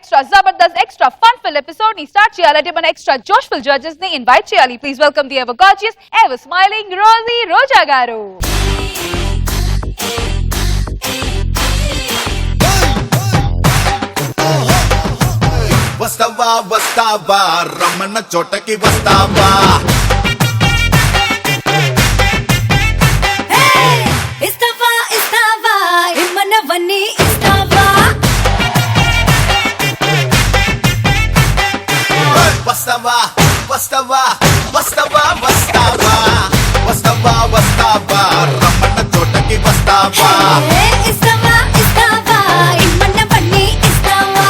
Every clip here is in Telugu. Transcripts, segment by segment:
extra zabardast, extra fun-filled episode ni start cheyalante mana extra joshful judges ni invite cheyali. Please welcome the ever gorgeous, ever smiling Rosie Roja garu. వస్తావా వస్తావా రమణ చోటకి వస్తావా ఇస్తావా ఇస్తావా ఇమ్మన్నవన్నీ ఇస్తావా వస్తావా వస్తావా వస్తావా వస్తావా వస్తావా వస్తావా రమణ చోటకి వస్తావా ఇస్తావా ఇస్తావా ఇమ్మన్నవన్నీ ఇస్తావా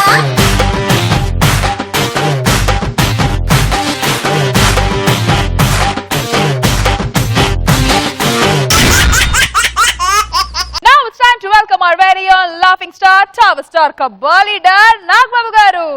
Now it's time to welcome our very own laughing star, Tower Star Kabali Dar Nagbabu garu.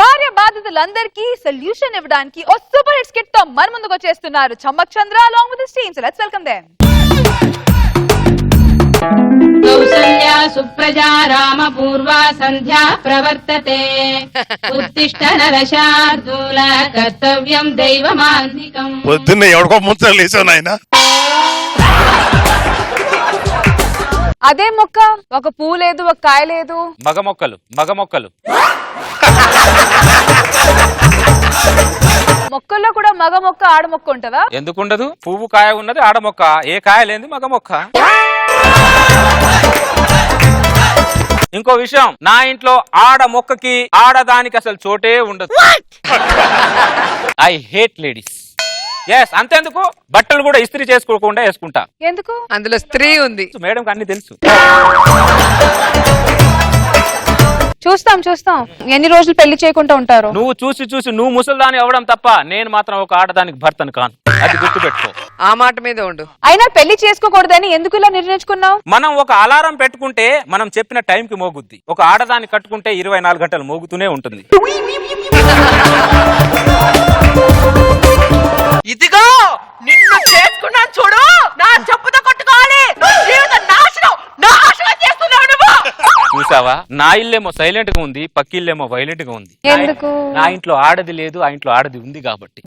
భార్య బాధితులందరికీ సొల్యూషన్ ఇవ్వడానికి ఓ సూపర్ హిట్ స్కిట్ తో మన ముందుకు వచ్చేస్తున్నారు చమ్మక్ చంద్ర along with his team. So let's welcome them. Kausalya Supraja Rama పూర్వా సంధ్యా ప్రవర్తతే ఉత్తిష్ట నరశార్దూల కర్తవ్యం దైవమాన్నికం. పొద్దున్న ఎవరికో ముంచలు లేచావు నాయన. అదే మొక్క, ఒక పువ్వు లేదు, ఒక కాయ లేదు. మగ మొక్కలు మొక్కల్లో కూడా మగ మొక్క ఆడ మొక్క ఉంటదా? ఎందుకుండదు? పువ్వు కాయ ఉన్నది ఆడ మొక్క, ఏ కాయ లేని మగ మొక్క. ఇంకో విషయం, నా ఇంట్లో ఆడ మొక్కకి ఆడదానికి అసలు చోటే ఉండదు. I hate ladies. ఎస్, అంతేందుకు బట్టలు కూడా ఇస్త్రీ చేసుకోకుండా వేసుకుంటా. ఎందుకు? అందులో స్త్రీ ఉంది. మేడం అన్ని తెలుసు. చూస్తాం ఎన్ని రోజులు పెళ్లి చేయకుండా ఉంటారు? నువ్వు చూసి నువ్వు ముసల్దాని అవ్వడం తప్ప నేను మాత్రం ఒక ఆడదానికి భర్తను కాను. అది గుర్తుపెట్టుకో. ఆ మాట మీద ఉండు. అయినా పెళ్లి చేసుకోకూడదని ఎందుకు ఇలా నిర్ణయించుకున్నావు? మనం ఒక అలారం పెట్టుకుంటే మనం చెప్పిన టైంకి మోగుద్ది. ఒక ఆడదాన్ని కట్టుకుంటే 24 గంటలు మోగుతూనే ఉంటుంది. ఇదిగో నిన్ను చేసుకున్నాను చూడు, నా చెప్పుతో కొట్టుకోవాలి. చూసావా, నా ఇల్లేమో సైలెంట్ గా ఉంది, పక్కిల్లేమో వైలెంట్ గా ఉంది. ఎందుకు? నా ఇంట్లో ఆడది లేదు, ఆ ఇంట్లో ఆడది ఉంది కాబట్టి.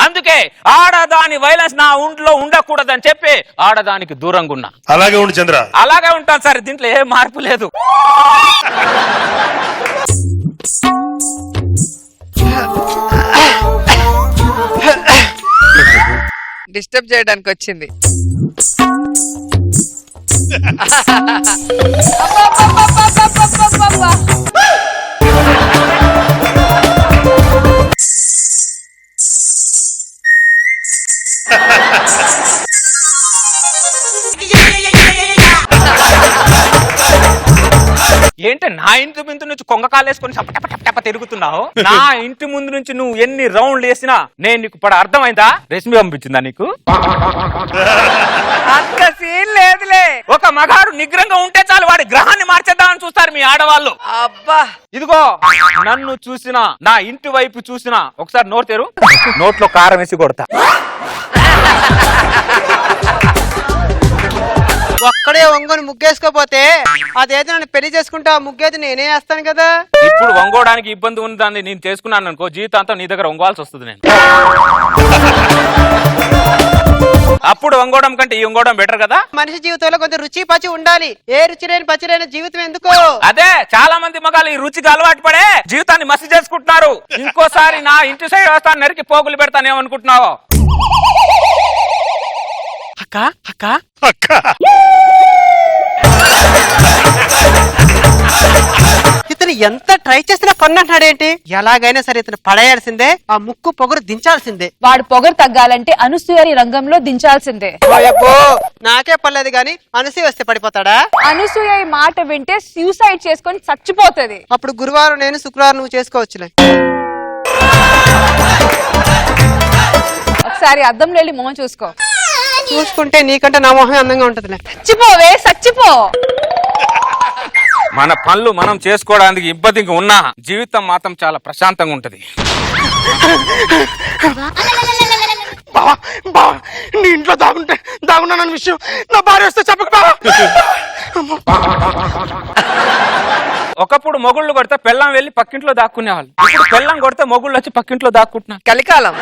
అందుకే ఆడదాని వైలెన్స్ నా ఒంట్లో ఉండకూడదని చెప్పి ఆడదానికి దూరంగా ఉన్నా. అలాగే ఉండు చంద్ర. అలాగే ఉంటాను సార్, దీంట్లో ఏ మార్పు లేదు. డిస్టర్బ్ చేయడానికి వచ్చింది. ఏంటి నా ఇంటి ముందు నుంచి కొంగకాలు వేసుకొని టప తిరుగుతున్నావు? నా ఇంటి ముందు నుంచి నువ్వు ఎన్ని రౌండ్లు వేసినా నేను నీకు అర్థమైందా? రెసిపీ పంపించిందా నీకు? అంత సీన్ లేదులే. ఒక మగాడు నిగ్రంగా ఉంటే చాలు, వాడి గ్రహాన్ని మార్చేద్దామని చూస్తారు మీ ఆడవాళ్ళు. అబ్బా, ఇదిగో నన్ను చూసినా, నా ఇంటి వైపు చూసినా ఒకసారి నోరు తెరు, నోట్లో కారం వేసి కొడతా. ఒక్కడే ఒంగోని ముగ్గేసుకోపోతే అదేదో నన్ను పెళ్లి చేసుకుంటా, ముగ్గేది నేనే వేస్తాను కదా. ఇప్పుడు వంగోడానికి ఇబ్బంది ఉందని నేను చేసుకున్నాను అనుకో, జీవితాంతం నీ దగ్గర వంగోవాల్సి వస్తుంది. నేను అప్పుడు వంగోవడం కంటే ఈ వంగోవడం బెటర్ కదా. మనిషి జీవితంలో కొంచెం రుచి పచ్చి ఉండాలి. ఏ రుచి లేని పచ్చి లేని జీవితం ఎందుకు? అదే చాలా మంది మగాళ్ళు ఈ రుచికి అలవాటు పడే జీవితాన్ని మసి చేసుకుంటున్నారు. ఇంకోసారి నా ఇంటి సైడ్ వస్తాను, నరికి పోగులు పెడతాను ఏమనుకుంటున్నావో? అక్క అక్క అక్క ఇతను ఎంత ట్రై చేసినా కొన్నంటాడేంటి? ఎలాగైనా సరే ఇతను పడేయాల్సిందే, ఆ ముక్కు పొగరు దించాల్సిందే. వాడు పొగరు తగ్గాలంటే అనసూయని రంగంలో దించాల్సిందే. అయ్యబ్బో, నాకే పర్లేదు గాని అనసూయ వస్తే పడిపోతాడా? అనసూయ ఈ మాట వింటే సూసైడ్ చేసుకొని చచ్చిపోతుంది. అప్పుడు గురువారం నేను, శుక్రవారం నువ్వు చేసుకోవచ్చులే. ఒకసారి అద్దంలో వెళ్ళి మొహం చూసుకో. చూసుకుంటే నీకంటే నా మొహం అందంగా ఉంటదిలే. చచ్చిపోవే, చచ్చిపో. మన పనులు మనం చేసుకోవడానికి ఇబ్బందిగా ఉన్నా జీవితం మాత్రం చాలా ప్రశాంతంగా ఉంటది. బావా బావా నీ ఇంట్లో దాగున్నానన్న విషయం నా భార్య వస్తే చెప్పక బావా. ఒకప్పుడు మొగుళ్ళు కొడితే పెళ్ళం వెళ్ళి పక్కింట్లో దాక్కునేవాళ్ళు. ఇప్పుడు పెళ్ళం కొడితే మొగుళ్ళు వచ్చి పక్కింట్లో దాక్కుంటున్నారు. కలికాలం.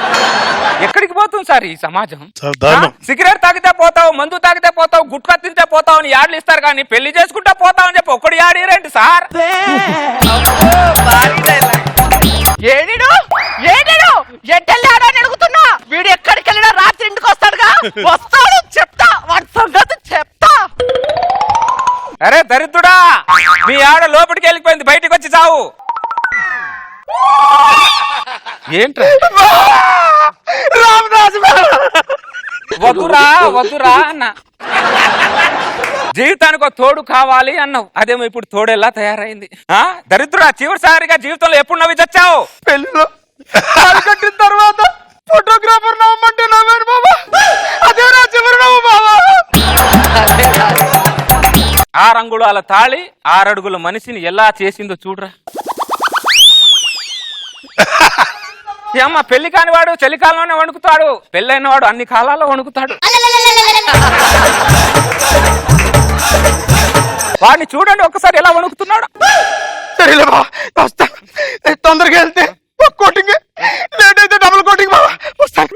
ఎక్కడికి పోతుంది సార్ ఈ సమాజం? చాలా దారుణం. సిగరెట్ తాగితే పోతావు, మందు తాగితే పోతావు, గుట్కా తింటే పోతావు అని యాడ్లు ఇస్తారు, కానీ పెళ్లి చేసుకుంటే పోతావు అని చెప్పి ఒక్కడు యాడీరేంటి సార్? ఏడిడు ఏడిడు ఎట్టెళ్ళాడు అని అడుగుతున్నా. వీడు ఎక్కడికి వెళ్ళినా రాత్రి ఇంటికి వస్తాడుగా. వస్తాడు, చెప్తా వాడి సంగతి చెప్తా. అరే దరిద్రుడా, మీ ఆడ లోపలికి వెళ్ళిపోయింది, బయటికి వచ్చి చావు. ఏంట్రా? వద్దురా వద్దురా అన్న. జీవితానికి ఒక తోడు కావాలి అన్నావు, అదేమో ఇప్పుడు తోడు ఎలా తయారైంది? దరిద్రుడా, చివరిసారిగా జీవితంలో ఎప్పుడు నవ్వి చచ్చావు? పెళ్ళిలో కట్టిన తర్వాత ఫోటోగ్రాఫర్ నవ్వమంటే నవ్వాను బాబా. అదే నా చివరి నవ్వు బాబా. 6 అంగుళాల తాళి 6 అడుగుల మనిషిని ఎలా చేసిందో చూడరా. అమ్మ, పెళ్లి కానివాడు చలికాలంలోనే వణుకుతాడు, పెళ్ళైన వాడు అన్ని కాలాల్లో వణుకుతాడు. వాడిని చూడండి ఒక్కసారి ఎలా వణుకుతున్నాడు. సరేలే బాబా, వస్తా. తొందరగా వెళ్తే కోటింగ్, లేట్ అయితే డబుల్ కోటింగ్ బాబా. వస్తాను.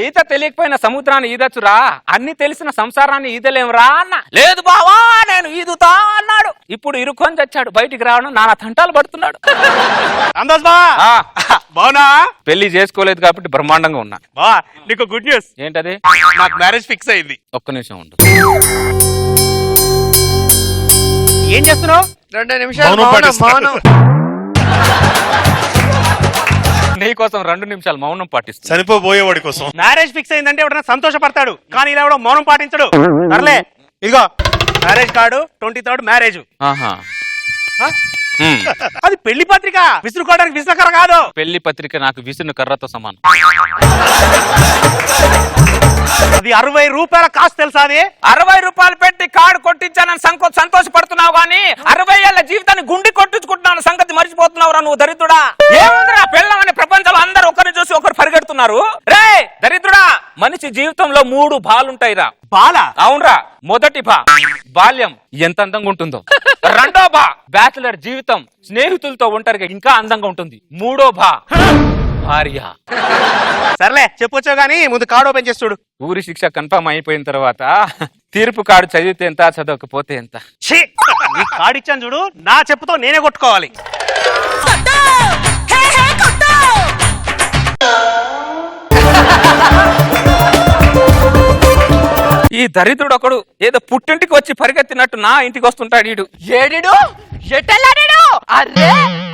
ఈత తెలియకపోయిన సముద్రాన్ని ఈదచ్చురా, అన్ని తెలిసిన సంసారాన్ని ఈదలేమురా అన్న. లేదు బావా నేను ఈదుతా అన్నాడు. ఇప్పుడు ఇరుకొని చచ్చాడు, బయటికి రావడం నానా తంటాలు పడుతున్నాడు. అందాజ్ బా బావునా? పెళ్లి చేసుకోలేదు కాబట్టి బ్రహ్మాండంగా ఉన్నా. బా నీకు గుడ్ న్యూస్. ఏంటది? నాకు మ్యారేజ్ ఫిక్స్ అయింది. ఒక్క నిమిషం ఉండు. ఏం చేస్తున్నావు? 2 నిమిషాలు మౌనం మౌనం, పాటిస్తాను. మౌనం. నీకోసం 2 నిమిషాలు మౌనం పాటిస్తా. చనిపోబోయేవాడి కోసం. మ్యారేజ్ ఫిక్స్ అయిందంటే ఎవడన్నా సంతోషపడతాడు, కానీ ఇలా ఎవడో మౌనం పాటించడు. సర్లే, ఇదిగో మ్యారేజ్ కార్డు, 23rd మ్యారేజ్. ఆహా. అది పెళ్లి పత్రిక, విసురుకోవడానికి విసుకర కాదు. పెళ్లి పత్రిక నాకు విసును కర్రతో సమానం. అది 60 రూపాయల కాస్ట్ తెలుసా? అది 60 రూపాయలు పెట్టి కార్డు కొట్టించానని సంతోషపడుతున్నావు, కానీ 60 ఏళ్ల జీవితాన్ని గుండి కొట్టించుకుంటున్నాను సంగతి మర్చిపోతున్నావురా నువ్వు దరిద్రుడా. ఏముందిరా పెళ్ళం అని ప్రపంచంలో అందరూ ఒకరిని చూసి ఒకరు పరిగెడుతున్నారు. రే దరిద్రుడా, మనిషి జీవితంలో 3 బాలుంటాయిరా. బాల? అవునరా. మొదటి బా బాల్యం, ఎంత అందంగా ఉంటుందో. రెండో బా బ్యాచులర్ జీవితం, స్నేహితులతో ఒంటరిగా ఇంకా అందంగా ఉంటుంది. మూడో బా భార్య. సర్లే చెప్పొచ్చో గానీ ముందు కార్డు ఓపెన్ చేస్తుడు. ఊరి శిక్ష కన్ఫర్మ్ అయిపోయిన తర్వాత తీర్పు కార్డు చదివితే ఎంత, చదవకపోతే ఎంత. నీ కార్డు ఇచ్చాను చూడు, నా చెప్పుతో నేనే కొట్టుకోవాలి. ఈ దరిద్రుడు ఒకడు ఏదో పుట్టింటికి వచ్చి పరిగెత్తినట్టు నా ఇంటికి వస్తుంటాడు. ఈడు ఏడిడు ఎట్టెళ్ళాడు. అరే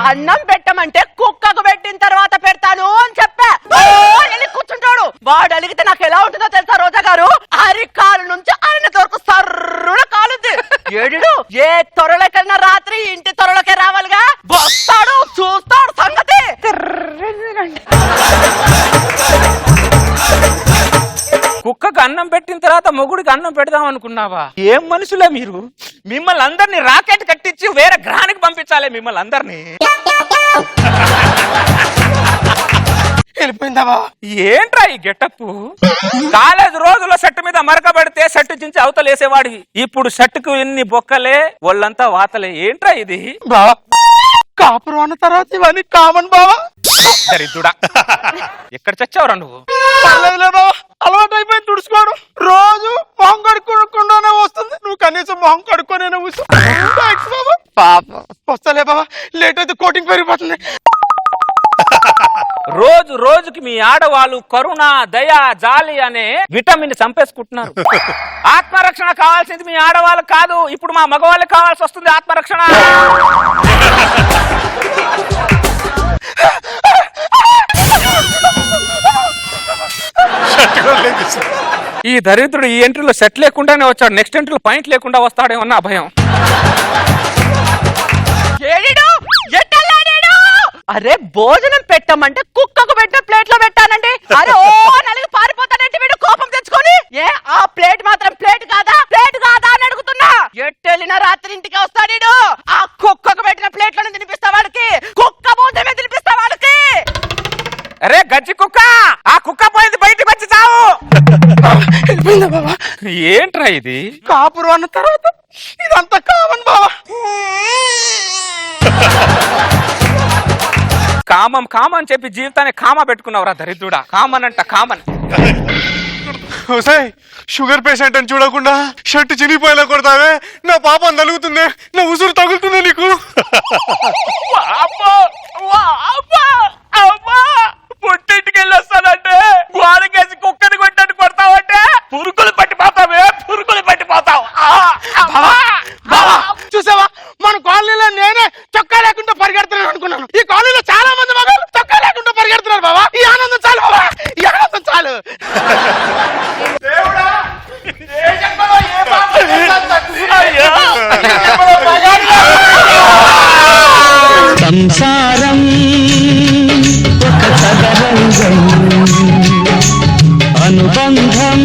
అన్నం పెట్టమంటే కుక్కకు పెట్టిన తర్వాత పెడతాను అని చెప్పా. కూర్చుంటాడు. వాడు అలిగితే నాకు ఎలా ఉంటుందో తెలుసా రోజా గారు? అరికాలు నుంచి ఆయన దొరకు సర్రున కాలుద్ది. ఏడిడు ఏ త్వరలోకైనా రాత్రి ఇంటి త్వరలోకే రావాలిగా. వస్తాడు, చూస్తాడు సంగతి. కుక్కకు అన్నం పెట్టిన తర్వాత మొగుడికి అన్నం పెడదాం అనుకున్నావా? ఏం మనుషులే మీరు? మిమ్మల్ని అందరినీ రాకెట్ కట్టించి వేరే గ్రహానికి పంపించాలి మిమ్మల్ని అందరినీ. వెళ్ళిపోయిందా బావ? ఏంట్రా ఈ గెటప్? కాలేజ్ రోజుల్లో షర్ట్ మీద మరక పెడితే షర్ట్ చించి అవతలేసేవాడివి, ఇప్పుడు షర్టుకు ఎన్ని బొక్కలే, ఒళ్ళంతా వాతలే. ఏంట్రా ఇది? బావా కాపురం అన్న తర్వాత ఇవన్నీ కామన్ బావా. దరిద్రుడా, ఎక్కడ చచ్చావురా నువ్వు? పర్లేదులే బావా, అలవాటు అయిపోయింది తుడుచుకోవడం. రోజు మొహం కడుక్కోకుండానే వస్తుంది, నువ్వు కనీసం మొహం కడుక్కోనే వస్తలే బావా. లేట్ అయితే కోటింగ్ పెరిగిపోతుంది. రోజు రోజుకి మీ ఆడవాళ్ళు కరుణ, దయ, జాలి అనే విటమిన్ చంపేసుకుంటున్నారు. ఆత్మరక్షణ కావాల్సింది మీ ఆడవాళ్ళకి కాదు, ఇప్పుడు మా మగవాళ్ళకి కావాల్సి వస్తుంది ఆత్మరక్షణ. ఈ దరిద్రుడు ఈ ఎంట్రీలో సెట్ లేకుండానే వచ్చాడు, నెక్స్ట్ ఎంట్రీలో పాయింట్ లేకుండా వస్తాడేమన్నా భయం. అరే భోజనం పెట్టమంటే కుక్కకు పెట్టిన ప్లేట్ లో పెట్టానండి. అరే ఓ నలిగి పారిపోతానంటే వీడు కోపం తెచ్చుకొని. ఏ ఆ ప్లేట్ మాత్రం ప్లేట్ కాదా, ప్లేట్ కాదా అని అడుగుతున్నా. ఎట్టెళ్ళినా రాత్రి ఇంటికి వస్తాడు. అయిపోయిందా బాబా? ఏంట్రా ఇది? కాపురం అన్న తర్వాత ఇదంతా కామన్ బాబా. కామం కామం అని చెప్పి జీవితాన్ని కామా పెట్టుకున్నావురా దరిద్రుడా. కామన్ అంట కామన్. షుగర్ పేషెంట్ అని చూడకుండా షర్ట్ చినిపోయేలా కొడతావే, నా పాపం తగులుతుంది, నా ఉసురు తగులుతుంది నీకు. పుట్టింటికి వెళ్ళి వస్తానంటే గోడకేసి కుక్కని కొట్టని కొడతావంటే పురుగులు పట్టిపోతావే, పురుగులు పట్టిపోతావు. చూసావా, మన కాలనీలో నేనే చొక్కా లేకుండా పరిగెడుతున్నాను అనుకున్నాను. ఈ కాలనీలో చాలా మంది మగాళ్ళు చొక్కా లేకుండా పరిగెడుతున్నారు బాబా. ఈ ఆనందం చాలు బాబా, ఈ ఆనందం చాలు. సంసారం ఒక సదరంగం, అనుబంధం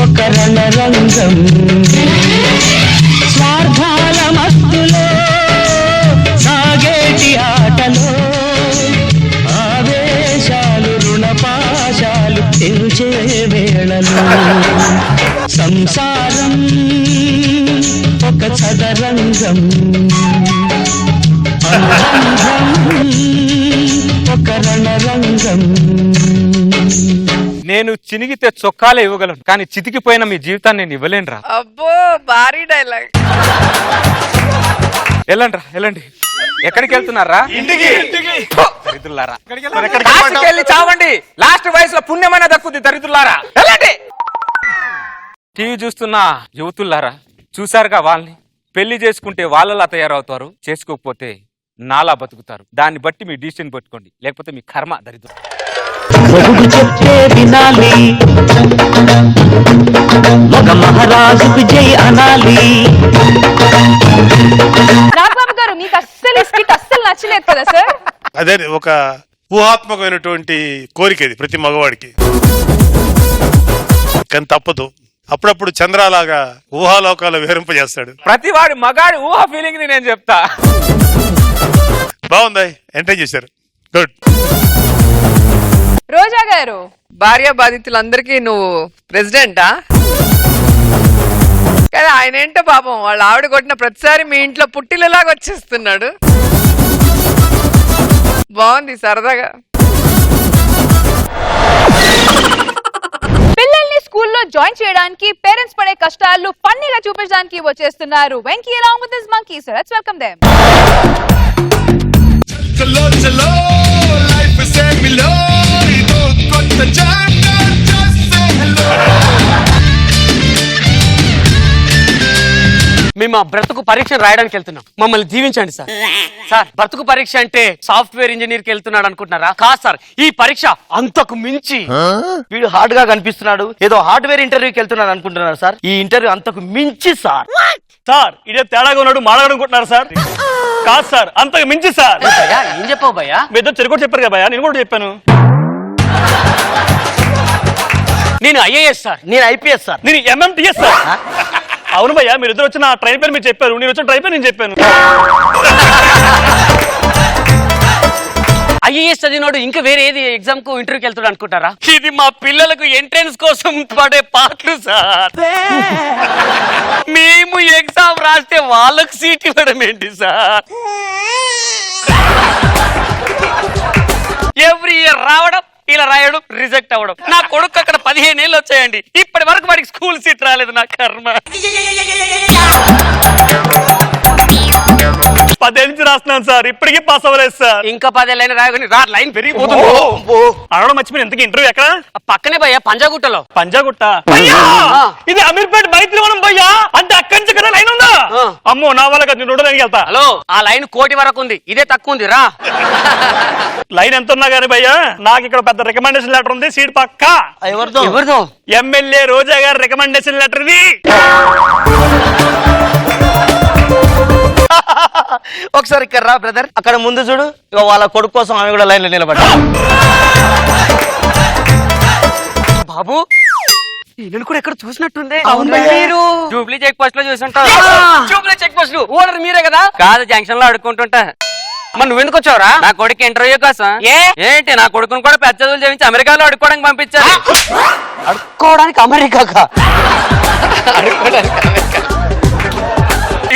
ఒక రణరంగం, స్వార్థాల మత్తులో సాగేటి ఆటలో ఆవేశాలు రుణపాశాలు తెంచే వేళలో. సంసారం ఒక చదరంగం, ఒక రణరంగం. నేను చినిగితే చొక్కాలే ఇవ్వగలను, కానీ చితికిపోయిన మీ జీవితాన్ని నేను ఇవ్వలేనురా. అబ్బో భారీ డైలాగ్. వెళ్ళండి రా, వెళ్ళండి. ఎక్కడికి వెళ్తున్నారా? ఇంటికి. దరిద్రులారా, కాశీకి వెళ్ళి చావండి. లాస్ట్ వయసులో పుణ్యమైన దక్కుద్ది దరిద్రులారా. వెళ్ళండి. టీవీ చూస్తున్న యువతుల్లారా, చూసారుగా వాళ్ళని. పెళ్లి చేసుకుంటే వాళ్ళలా తయారవుతారు, చేసుకోకపోతే నాలా బతుకుతారు. దాన్ని బట్టి మీ డిసిషన్ పెట్టుకోండి, లేకపోతే మీ కర్మ దరిద్రం. మొగుడు చెప్తే వినాలి, మగ మహారాజుకు జై అనాలి. నాగబాబు గారు, మీకు అస్సలు ఈ స్కిట్ అస్సలు నచ్చలేదు కదా సార్? అదే ఒక ఊహాత్మకమైనటువంటి కోరిక ఇది ప్రతి మగవాడికి, కానీ తప్పదు. అప్పుడప్పుడు చంద్రలాగా ఊహాలోకాలు విహరింపజేస్తాడు. ప్రతి వాడి మగాడి ఊహ ఫీలింగ్ ని నేను చెప్తా. బాగుంది, ఎంజాయ్ చేశారు, గుడ్. రోజా గారు, భార్య బాధితులందరికీ నువ్వు ప్రెసిడెంటా? కానీ ఆయన ఏంటో పాపం వాళ్ళ ఆవిడ కొట్టిన ప్రతిసారి మీ ఇంట్లో పుట్టిలలాగా వచ్చేస్తున్నాడు. బాగుంది సరదాగా. పిల్లల్ని స్కూల్లో జాయిన్ చేయడానికి పేరెంట్స్ పడే కష్టాలు ఫన్నీగా చూపించడానికి వచ్చేస్తున్నారు Venky along with his monkey. So let's welcome them. చలో చలో లైఫ్ సే మిలో ఇదో కొత్త చాప్టర్ జస్ట్ సే హలో. మేము ఆ బ్రతుకు పరీక్ష రాయడానికి వెళ్తున్నాం, మమ్మల్ని జీవించండి సార్. సార్, బ్రతుకు పరీక్ష అంటే సాఫ్ట్వేర్ ఇంజనీర్ కి వెళ్తున్నాడు అనుకుంటున్నారా? కాదు సార్, ఈ పరీక్ష అంతకు మించి. వీడు హార్డ్ గా కనిపిస్తున్నాడు, ఏదో హార్డ్వేర్ ఇంటర్వ్యూకి వెళ్తున్నాడు అనుకుంటున్నారు సార్. ఈ ఇంటర్వ్యూ అంతకు మించి సార్. సార్, ఇదే తేడాగా ఉన్నాడు, మాట్లాడుకుంటున్నారు సార్. కాదు సార్, అంతకు మించి సార్. భయ్యా, ఏం చెప్పావు భయ్యా? మీ ఇద్దరు చెరుకు చెప్పారు కదా భయ్యా, నేను కూడా చెప్పాను. నేను ఐఏఎస్ సార్. నేను ఐపీఎస్ సార్. నేను ఎంఎంటీఎస్ సార్. అవును భయ్యా, మీరు ఇద్దరు వచ్చిన ట్రైన్ పేరు మీరు చెప్పారు, నేను వచ్చిన ట్రైన్ పేరు నేను చెప్పాను. ఐఏఎస్ చదివినోడు ఇంకా వేరే ఏది ఎగ్జామ్ కు ఇంటర్వ్యూకి వెళ్తాడు అనుకుంటారా? ఇది మా పిల్లలకు ఎంట్రన్స్ కోసం పడే పాటలు సార్. మేము ఎగ్జామ్ రాస్తే వాళ్ళకు సీట్ ఇవ్వడం ఏంటి సార్? ఎవ్రీ ఇయర్ రావడం, ఇలా రాయడం, రిజెక్ట్ అవ్వడం. నా కొడుకు అక్కడ 15 ఏళ్ళు వచ్చాయండి, ఇప్పటి వరకు వాడికి స్కూల్ సీట్ రాలేదు. నా కర్మ. 10 నుంచి రాస్తున్నాను సార్, ఇప్పటికీ పాస్ అవ్వలేదు సార్. ఇంకా 10 ఏళ్ళైనా రాయని రా, లైన్ పెరిగిపోతుంది. అడగడం మర్చిపోయిన ఇంతకీ ఇంటర్వ్యూ ఎక్కడ? పక్కనే భయ్యా, పంజాగుట్టలో. పంజాగుట్ట? ఇది అమీర్పేట మైత్రివనం భయ్యా, అంటే అక్కడి నుంచి కదా లైన్ ఉందా? అమ్మో, నా వల్ల కదా, నేను రోడ్డు వెళ్తా. హలో, ఆ లైన్ కోటి వరకు ఉంది, ఇదే తక్కువ ఉంది, రా. లైన్ ఎంత ఉన్నా కానీ భయ్యా, నాకు ఇక్కడ పెద్ద రికమెండేషన్ లెటర్ ఉంది, సీట్ పక్కా. ఎవరిదో? ఎమ్మెల్యే రోజా గారి రికమెండేషన్ లెటర్ ఇది. ఒకసారి ఇక్కడ రా బ్రదర్, అక్కడ ముందు చూడు, వాళ్ళ కొడుకు కోసం ఆమె కూడా లైన్ లో నిలబడ్డా. బాబు, నేను కూడా ఎక్కడ చూసినట్టుంది. మీరు జూబ్లీ చెక్ పోస్ట్ లో చూసుంటారు. జూబ్లీ చెక్ పోస్ట్ ఓనర్ మీరే కదా? కాదు, జంక్షన్ లో అడుక్కుంటుంటా. మరి నువ్వెందుకు వచ్చావురా? నా కొడుకు ఇంటర్వ్యూ కోసం. ఏంటి, నా కొడుకుని కూడా పెద్ద చదువులు చేయించి అమెరికాలో అడుక్కోవడానికి పంపించారు. అడుక్కోవడానికి అడుక్కోవడానికి అమెరికాకా? అడుక్కోవడానికి అమెరికా.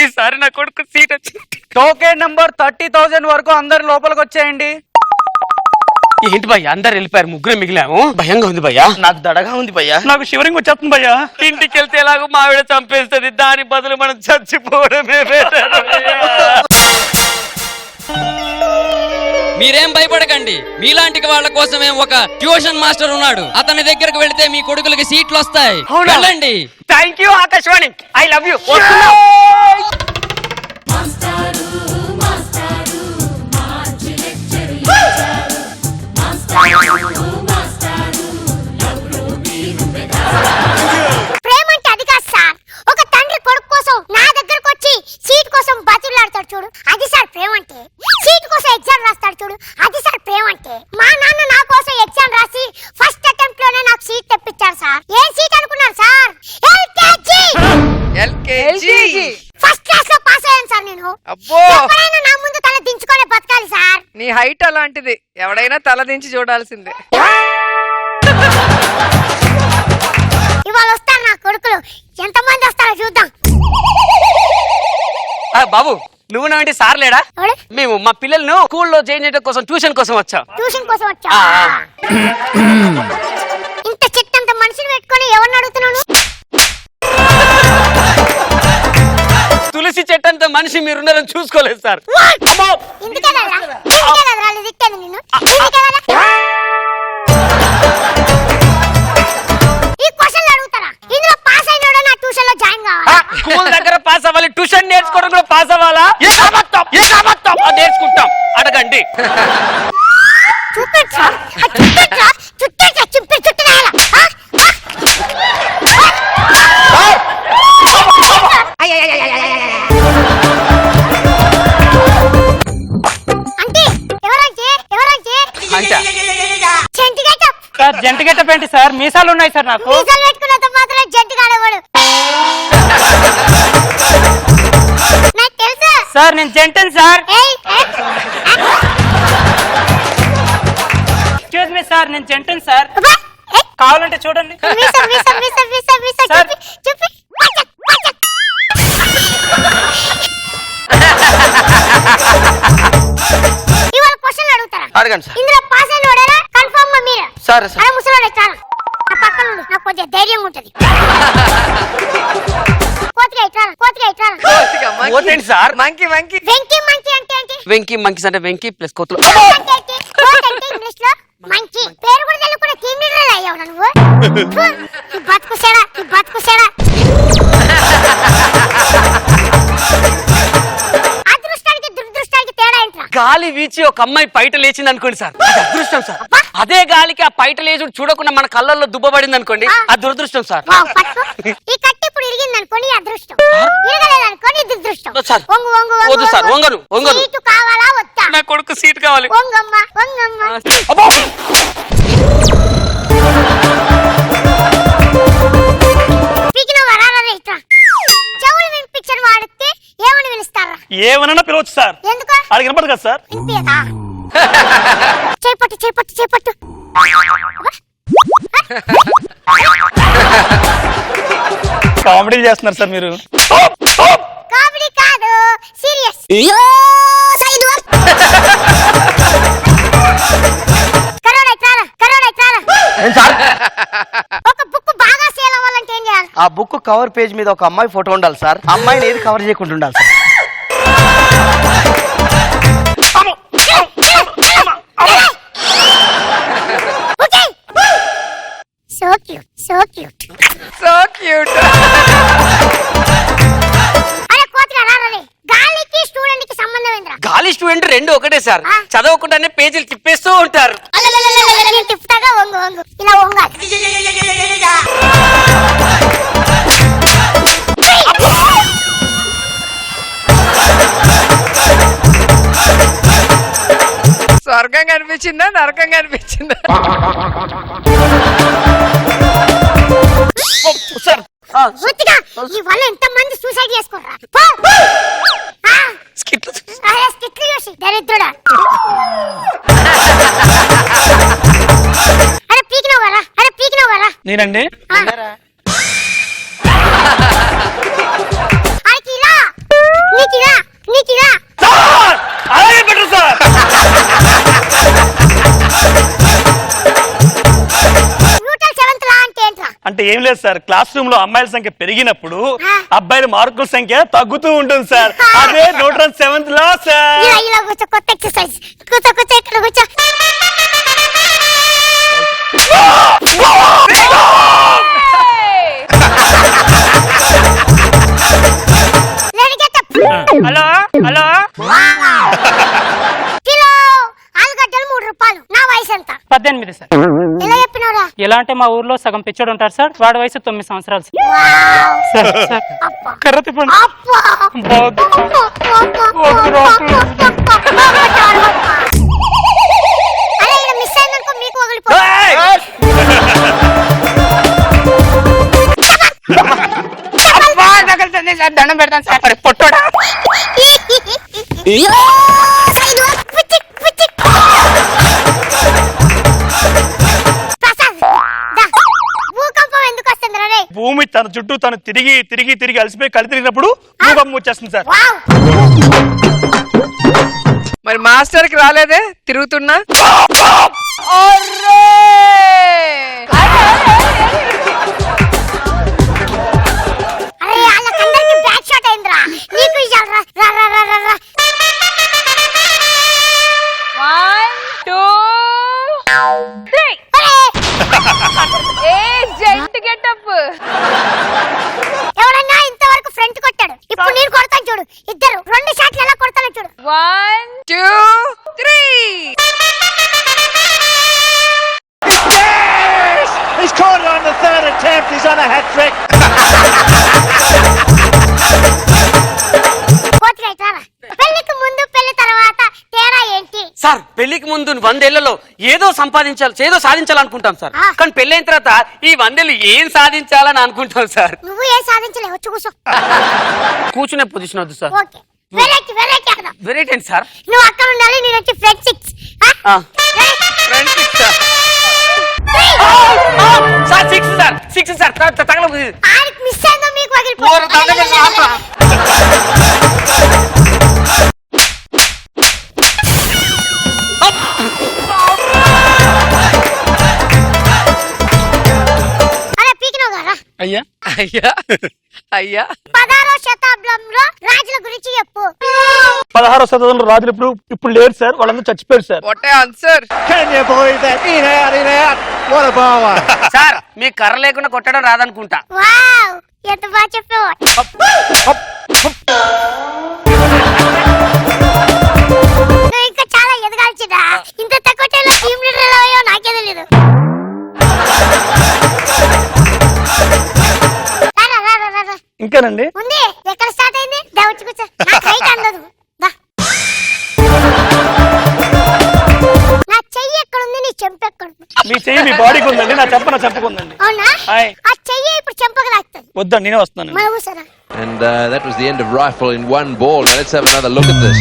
ఈసారి నా కొడుకు సీట్ వచ్చింది. టోకెన్ నంబర్ 30,000 వరకు అందరు లోపలికి వచ్చేయండి. ఏంటి భయ్యా అందరు వెళ్ళిపోయారు, ముగ్గురు మిగిలాము. భయంగా ఉంది భయ్యా. నాకు దడగా ఉంది భయ్యా. నాకు షివరింగ్ వచ్చేస్తుంది భయ్యా. ఇంటికి వెళ్తే ఎలాగో మావిడ చంపేస్తుంది, దాని బదులు మనం చచ్చిపోవడమే better భయ్యా. మీరేం భయపడకండి, మీలాంటి వాళ్ళ కోసమే ఒక ట్యూషన్ మాస్టర్ ఉన్నాడు. అతని దగ్గరకు వెళితే మీ కొడుకులకి సీట్లు వస్తాయి. వెళ్ళండి. Thank you Akashvani, I love you. ప్రేమ అంటే అది కాదు సార్. ఒక తండ్రి కొడుకు కోసం నా దగ్గరకు వచ్చి సీట్ కోసం బతులాడతాడు చూడు, అది సార్ ప్రేమ అంటే. సీట్ కోసం ఎగ్జామ్ రాస్తాడు చూడు, అది సార్ ప్రేమ అంటే. మా నాన్న నా కోసం ఎగ్జామ్ రాసి ఫస్ట్ అటెంప్ట్ లోనే నాకు సీట్ తెప్పించారు సార్. ఏం సీట్ అనుకున్నారు సార్? ఎల్కేజీ. ఫస్ట్ క్లాస్ లో పాస్ అయ్యాను సార్ నేను. ఎవరైనా నా ముందు తల దించుకొని బతకాలి సార్. నీ హైట్ అలాంటిది, ఎవడైనా తలదించి చూడాల్సిందే. ఇవాళ వస్తారు నా కొడుకులు, ఎంతమంది వస్తారో చూద్దాం. బాబు నువ్వు నా ఏంటి సార్ లేడా? ఎవడు? మేము మా పిల్లలను స్కూల్లో జాయిన్ చేయడం కోసం ట్యూషన్ కోసం వచ్చాం. ట్యూషన్ కోసం వచ్చా? ఇంత చెట్టంత మనిషిని పెట్టుకొని ఎవరిని అడుగుతున్నాను? తులసి చెట్టంత మనిషి మీరున్నారని చూసుకోలేదు సార్. ఇందుకే కదరా? ఇందుకే కదరా వాళ్ళు తిట్టాను నిన్ను? ఇందుకే కదా? ఈ క్వశ్చన్లు అడుగుతారా? ఇందులో పాస్ అయినాడో నా ట్యూషన్ లో జాయిన్ కావాలా? స్కూల్ దగ్గర పాస్ అవ్వాలి, ట్యూషన్ నేర్చుకోవడం కూడా పాస్ అవ్వాలా? నేర్చుకుంటాం, అడగండి. చూపించా చూపించా చుట్టేసా చుప్పి చుట్టుదాలా? అంటే ఎవరంటే ఎవరంటే జంటి గెటప్. సార్ జంట గెటప్ ఏంటి సార్? మీసాలు ఉన్నాయి సార్ నాకు. మీసాలు పెట్టుకున్నంత మాత్రం జంటి కాడవాడు. నాకు తెలుసు సార్ నేను జంటను సార్. ఎక్స్క్యూజ్ మీ సార్, నేను జంటను సార్. కావాలంటే చూడండి. మీసా మీసా మీసా మీసా మీసా సార్. చూపి చూపి. ఇవాళ క్వశ్చన్ అడుగుతారా? అడగండి సార్. ఇందులో పాస్ అయిన వాడేనా కన్ఫర్మ్ గా మీరు? సరే సార్. అరే ముసలోడే చాలా నా పక్కన ఉండు, నాకు కొద్దిగా ధైర్యం ఉంటది. కోతిగా ఇట్రాను, కోతిగా ఇట్రాను. ఓటేంటి sir? Monkey monkey. Venky monkey అంటే ఏంటి? వెంకీ మంకీస్ అంటే వెంకీ ప్లస్ కోతులు. కోతి అంటే ఏంటి? కోతి అంటే ఇంగ్లీష్ లో మంకీ. పేరు కూడా తెలియకుండా టీమ్ లీడర్ అయ్యావు నువ్వు. ఈ బతుకుసేడా, ఈ బతుకుసేడా. అదృష్టానికి దురదృష్టానికి తేడా ఏంట్రా? గాలి వీచి ఒక అమ్మాయి పైట లేచింది అనుకోండి సార్, అది అదృష్టం సార్. అదే గాలికి ఆ పైట లేచుడు చూడకుండా మన కళ్ళల్లో దుబ్బబడింది అనుకోండి, అది దురదృష్టం సార్. వావ్, పట్టు. ఈ కట్టి ఇప్పుడు ఇరిగింది అనుకోని అదృష్టం, ఇరగలేదు అనుకోని దురదృష్టం. సార్. వంగు వంగు వంగు వద్దు సార్, వంగను, వంగను. సీటు కావాలా వద్దా? నా కొడుకు సీట్ కావాలి. వంగమ్మ వంగమ్మ. అబ్బో! పీకిన వరాలనే ఇట్లా చెవులు వినిపించని వాడితే ఏమని పిలుస్తారా? ఏమన్నా పిలవచ్చు సార్. ఎందుకు? అడిగి వినపడదు కదా సార్. వినిపించదా? చేపట్టు చేపట్టు చేపట్టు. కామెడీ చేస్తున్నారు సార్ మీరు. కామెడీ కాదు, సీరియస్. కరోనా ఇట్రారా, కరోనా ఇట్రారా. ఒక బుక్ బాగా సేల్ అవ్వాలంటే ఏం చేయాలి? ఆ బుక్ కవర్ పేజ్ మీద ఒక అమ్మాయి ఫోటో ఉండాలి సార్. అమ్మాయిని ఏది కవర్ చేయకుండా ఉండాలి sir. So cute, so cute, so cute. అరే కోతిగా రారే. గాలికి స్టూడెంట్ కి సంబంధం ఏంద్రా? గాలి స్టూడెంట్ రెండు ఒకటే సార్, చదవకుండానే పేజీలు తిప్పేస్తూ ఉంటారు. నేను తిప్పుతాగా వంగు వంగు, ఇలా వంగాలి. స్వర్గం కనిపించిందా నరకం కనిపించిందా? సార్ పూర్తిగా ఈ వల్ల ఎంత మంది సూసైడ్ చేసుకోరా? స్కిట్లు చూసి దరిద్రుడా. అరే పీకినావు కదా, అరే పీకినావు కదా. నేనండి ఆకిరా నీకిరా నీకిరా సార్ అలాగే పెట్టు సార్. న్యూటన్ సెవెంత్ లా అంటే ఏంట్రా? అంటే ఏం లేదు సార్, క్లాస్ రూమ్ లో అమ్మాయిల సంఖ్య పెరిగినప్పుడు అబ్బాయిల మార్కుల సంఖ్య తగ్గుతూ ఉంటుంది సార్. అదే న్యూటన్ 7th లా సార్. ఇలా ఇలా కూర్చో, కొత్త ఎక్సర్సైజ్. కూర్చో కూర్చో, ఇక్కడ కూర్చో. Ready, get up. Hello hello kilo ఆలుగడ్డలు 3 రూపాయలు. నా వయసు ఎంత? 18 సార్. ఎలా చెప్పినవరా? ఎలా అంటే మా ఊర్లో సగం పిచ్చోడు ఉంటారు సార్, వాడి వయసు 9 సంవత్సరాలు సార్. వావ్. సార్ సార్ అబ్బా. కర్ర తిప్పండి. అబ్బా. బాగుంది. అరే ఇలా మిస్ అయిందనుకో మీకు వగిలిపో. దండం పెడతాను సార్. పొట్టోడా భూకంపం ఎందుకు వస్తుంది రే? భూమి తన చుట్టూ తను తిరిగి తిరిగి తిరిగి అలసిపోయి కళ్ళు తిరిగినప్పుడు భూకంపం వచ్చేస్తుంది సార్. వావ్. మరి మాస్టర్ కి రాలేదే తిరుగుతున్నా? అరే వాళ్ళకందరికి బ్యాక్ షాట్ అయిందిరా. నీకు ఇయ్యాలి రా. రా రా రా రా రా. 1, 2, 3. ఏ జెంట్ గెటప్. ఎవడన్నా ఇంతవరకు ఫ్రంట్ కొట్టాడు, ఇప్పుడు నేను కొడతాను చూడు. ఇద్దరు 2 షాట్లు ఎలా కొడతానో చూడు. 1, 2, 3. He's caught it on the 3rd attempt. He's on a hat trick. కోతి రైట్ రారా. పెళ్లికి ముందు పెళ్లి తర్వాత తేడా ఏంటి? సార్ పెళ్లికి ముందు 100 ఏళ్లలో ఏదో సాధించాలనుకుంటాం సార్. కానీ పెళ్ళైన తర్వాత ఈ 100 ఏళ్ళు ఏం సాధించాలని అనుకుంటాం సార్. నువ్వు ఏం సాధించలేవు, వచ్చి కూర్చో. కూర్చునే పొజిషన్ వద్దు సార్. ఓకే, వెరైటీ వెరైటీ అక్కడ. వెరైటీ ఏంటి సార్? నువ్వు అక్కడ ఉండాలి, నేను వచ్చి ఫ్రంట్ 6. సార్ 6 సార్ తగల ఆయనకి మిస్ అయిందో మీకు వగిలిపో. అరే పీకినావు కదా. అయ్యా అయ్యా అయ్యా 16వ శతాబ్దంలో రాజుల గురించి చెప్పు. 16వ శతాబ్దంలో రాజులు ఇప్పుడు లేరు సార్, వాళ్ళందరూ చచ్చిపోయారు sir. What answer? Can you believe that? In out, in out. What a bowler. Sir మీకు కర్ర లేకుండా కొట్టడం రాదనుకుంటా. వావ్, ఎంత బాగా చెప్పావు. నువ్వు ఇంకా చాలా ఎదగాల్సిందా. ఇంత తక్కువ టైంలో టీమ్ లీడర్ ఎలా అయ్యో నాకే తెలీదు. ఇంకేనండి ఉంది, ఎక్కడ స్టార్ట్ అయింది? దా వచ్చి కూర్చో. నాకు హైట్ అందదు. దా. నా చెయ్యి ఎక్కడుంది, నీ చెంప ఎక్కడుంది? మీ చెయ్యి మీ బాడీకి ఉందండి, నా చెంపకుందండి. అవునా? హాయ్. ఆ చెయ్యి ఇప్పుడు చెంపకు తాకుతుంది. వద్దండి నేనే వస్తున్నాను. మన ఊసరా. And that was the end of rifle in one ball. Now let's have another look at this.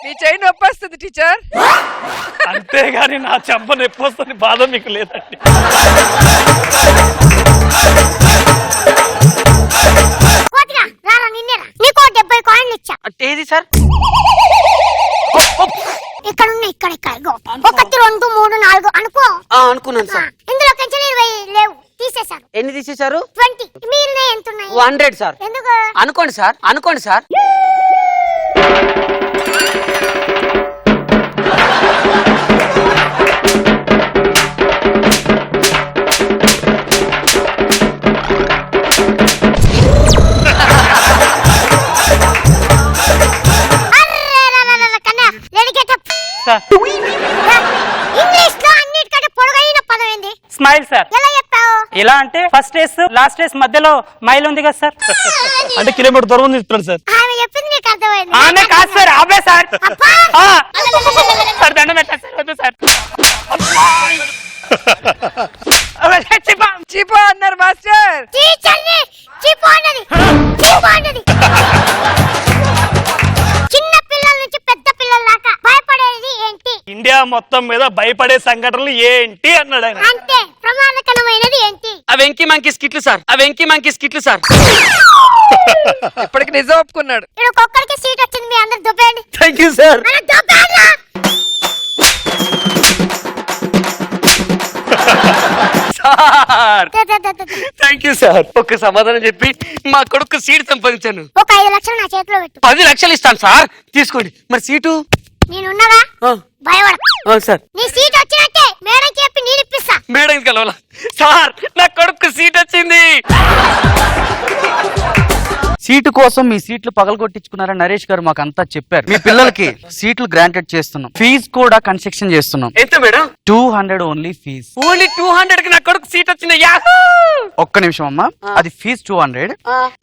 నీ చెయ్యి నొప్పి వస్తుంది టీచర్. అంతేగాని నా చెంప నొప్పి వస్తుంది బాధ మీకు లేదండి. కోతిగా రారా, నిన్నేరా. నీకు 70 కాయిన్లు ఇచ్చా. అంటే ఏది సార్? ఇక్కడ ఉన్నాయి, ఇక్కడ ఇక్కడ. 1, 2, 3, 4 అనుకో. అనుకున్నాను సార్. ఇందులో కంచెలు 20 లేవు, తీసేశారు. ఎన్ని తీసేశారు? 20. మిగిలిన ఎంత ఉన్నాయి? 100 సార్. ఎందుకు? అనుకోండి సార్. ఇంగ్లీష్ లో అన్నిటికంటే పొడుగైన పదం ఏంది? Smile sir. ఎలా చెప్తావు? ఎలా అంటే ఫస్ట్ డేస్ లాస్ట్ డేస్ మధ్యలో మైల్ ఉంది కదా సార్. అంటే కిలోమీటర్ దూరం ఉంది చెప్తాను సార్. ఆమె చెప్పింది నీకు అర్థమైంది. ఆమె కాదు సార్, ఆమె సార్. అబ్బా! సార్ దండం పెట్టారు సార్, వద్దు సార్. చీపో అన్నారు మాస్టర్. టీచర్ని చీపు అన్నది. చీపు అన్నది. చిన్న పిల్లల నుంచి పెద్ద పిల్లల దాకా భయపడేది ఏంటి? ఇండియా మొత్తం మొత్తం మీద భయపడే సంఘటనలు ఏంటి అన్నాడు ఆయన. అంతే ప్రమాదకరమైనది ఏంటి? ఆ వెంకీ మంకీ స్కిట్లు సార్, ఆ వెంకీ మంకీ స్కిట్లు సార్. ఇప్పటికి నిజం ఒప్పుకున్నాడు. ఇక్కడ ఒక్కొక్కరికి సీట్ వచ్చింది, మీ అందరు దుబ్బేయండి. Thank you sir. అరే దుబ్బేయండిరా. సార్ ద, ద, ద, ద, ద. Thank you sir. ఒక్క సమాధానం చెప్పి మా కొడుకు సీట్ సంపాదించాను. ఒక 5 లక్షలు నా చేతిలో పెట్టు. 10 లక్షలు ఇస్తాను సార్, తీసుకోండి. మరి సీటు? నేనున్నగా భయపడ. సార్ నీ సీట్ వచ్చినట్టే మేడంకి చెప్పి నేను ఇప్పిస్తా. మేడం కలవాలా? సార్ నా కొడుకు సీట్ వచ్చింది. సీటు కోసం మీ సీట్లు పగలగొట్టించుకున్నారని నరేష్ గారు మాకు అంతా చెప్పారు. మీ పిల్లలకి సీట్లు గ్రాంటెడ్ చేస్తున్నాం, ఫీజు కూడా కన్స్ట్రక్షన్ చేస్తున్నాం. ఎంత మేడం? 200 only fees. ఓన్లీ 200 కి నా కొడుకు సీట్ వచ్చింది. ఒక్క నిమిషం అమ్మా, అది ఫీజ్ 200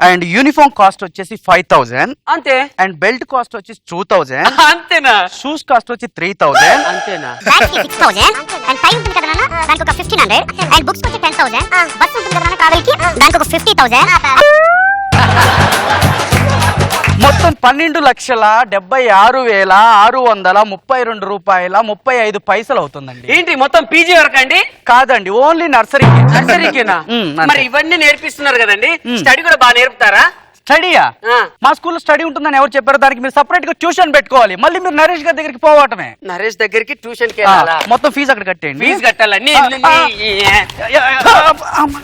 అండ్ యూనిఫామ్ కాస్ట్ వచ్చేసి 5000 అంతే. అండ్ బెల్ట్ కాస్ట్ వచ్చేసి 2000 అంతేనా. షూస్ కాస్ట్ వచ్చి 3000 అంతేనా. బ్యాగ్ కి 6000 అండ్ టైం ఉంటుంది కదా నాన్న, దానికి ఒక 1500 అండ్ బుక్స్ వచ్చి 10000. బస్ ఉంటుంది కదా నాన్న కావేరికి, దానికి ఒక 50000. మొత్తం 12,76,632 రూపాయల 35 పైసలు అవుతుందండి. ఏంటి మొత్తం పీజీ వరకు అండి? కాదండి, ఓన్లీ నర్సరీకి. నర్సరీకేనా? మరి ఇవన్నీ నేర్పిస్తున్నారు కదండి, స్టడీ కూడా బాగా నేర్పుతారా? స్టడీయా? మా స్కూల్లో స్టడీ ఉంటుందని ఎవరు చెప్పారు? దానికి మీరు సెపరేట్ గా ట్యూషన్ పెట్టుకోవాలి. మళ్ళీ మీరు నరేష్ గారి దగ్గరికి పోవటమే. నరేష్ దగ్గరికి ట్యూషన్ మొత్తం ఫీజు అక్కడ కట్టేయండి. ఫీజు కట్టాలండి.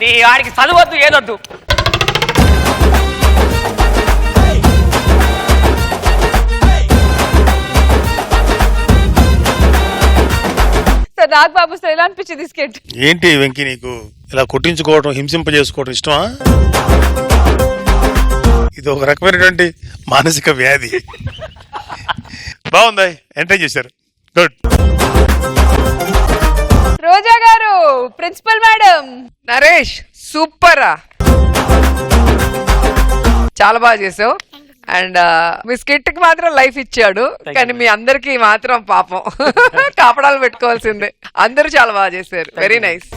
నీ వాడికి చదవద్దు ఏదొద్దు. సార్ నాగబాబు సార్ ఎలా అనిపించింది స్కెట్? ఏంటి వెంకీ నీకు ఇలా కొట్టించుకోవడం, హింసింప చేసుకోవడం ఇష్టమా? ఇది ఒక రకమైనటువంటి మానసిక వ్యాధి. బాగుంది, ఎంజాయ్ చేశారు. గుడ్. రోజా గారు, ప్రిన్సిపల్ మేడం. నరేష్ సూపర్, చాలా బాగా చేసావు. అండ్ మీ స్కిట్ కి మాత్రం లైఫ్ ఇచ్చాడు, కానీ మీ అందరికి మాత్రం పాపం కాపడాలు పెట్టుకోవాల్సిందే. అందరూ చాలా బాగా చేశారు. Very nice.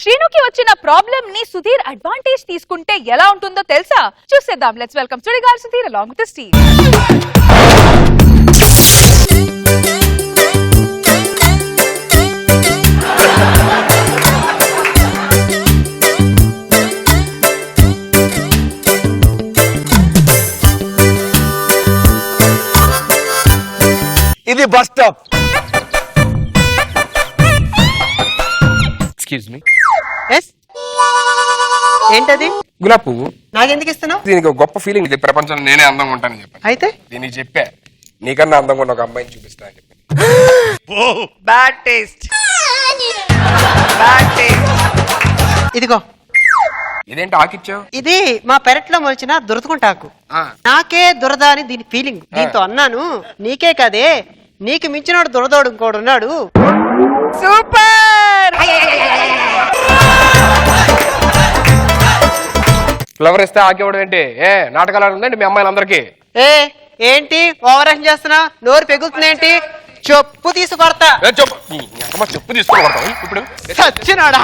శ్రీనుకి వచ్చిన ప్రాబ్లం ని సుధీర్ అడ్వాంటేజ్ తీసుకుంటే ఎలా ఉంటుందో తెలుసా? చూసేద్దాం. Let's welcome Sudigali Sudheer along with the team. ఇది బస్ స్టాప్. Excuse me. ఏంటది? గులాబ్ పువ్వు. నాకెందుకు ఇస్తున్నావు? దీనికి ఒక గొప్ప ఫీలింగ్ ఇది, ప్రపంచంలో నేనే అందంగా ఉంటానని చెప్పాను. అయితే దీనికి చెప్పా నీకన్నా అందంగా ఉన్న ఒక అమ్మాయిని చూపిస్తా అని చెప్పి. Bad taste, bad taste. ఇదిగో. ఇదేంటి ఆకిచ్చావు? ఇది మా పెరట్లో మొలిచిన దురదకుంటాకు. నాకే దురద అని దీని ఫీలింగ్. దీంతో అన్నాను, నీకే కదే నీకు మించినోడు దురదోడు ఇంకోడు ఉన్నాడు. సూపర్. ఫ్లవర్ ఇస్తే ఆకివ్వడం ఏంటి? నాటకాలు ఉందండి మీ అమ్మాయిలందరికీ? ఏంటి ఓవర్ యాక్షన్ చేస్తున్నా? నోరు పెగులుతుంది ఏంటి? చెప్పు తీసుకొడతా. చెప్పు తీసుకోకూడదు ఇప్పుడు. సచ్చినాడా?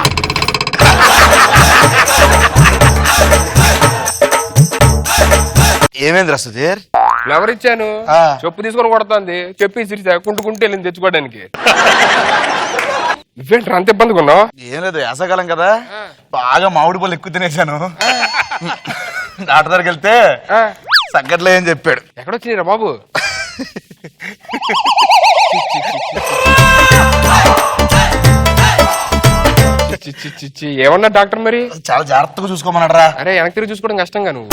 ఏమేంద్ర సుధీర్? ఫ్లవర్ ఇచ్చాను, చెప్పు తీసుకొని కొడుతుంది. చెప్పి కుంటుకుంటూ వెళ్ళింది తెచ్చుకోవడానికి. నువ్వేంట్రా అంత ఇబ్బందిగా ఉన్నావు? ఏం లేదు, వేసవకాలం కదా, బాగా మామిడి పళ్ళు ఎక్కువ తినేసాను. డాక్టర్ దగ్గరికి వెళ్తే తగ్గట్లే అని చెప్పాడు. ఎక్కడొచ్చినారా బాబు? ఏమన్నా డాక్టర్ మరి? చాలా జాగ్రత్తగా చూసుకోమన్నాడరా. అరే వెనక్కి తిరిగి చూసుకోవడం కష్టంగా నువ్వు.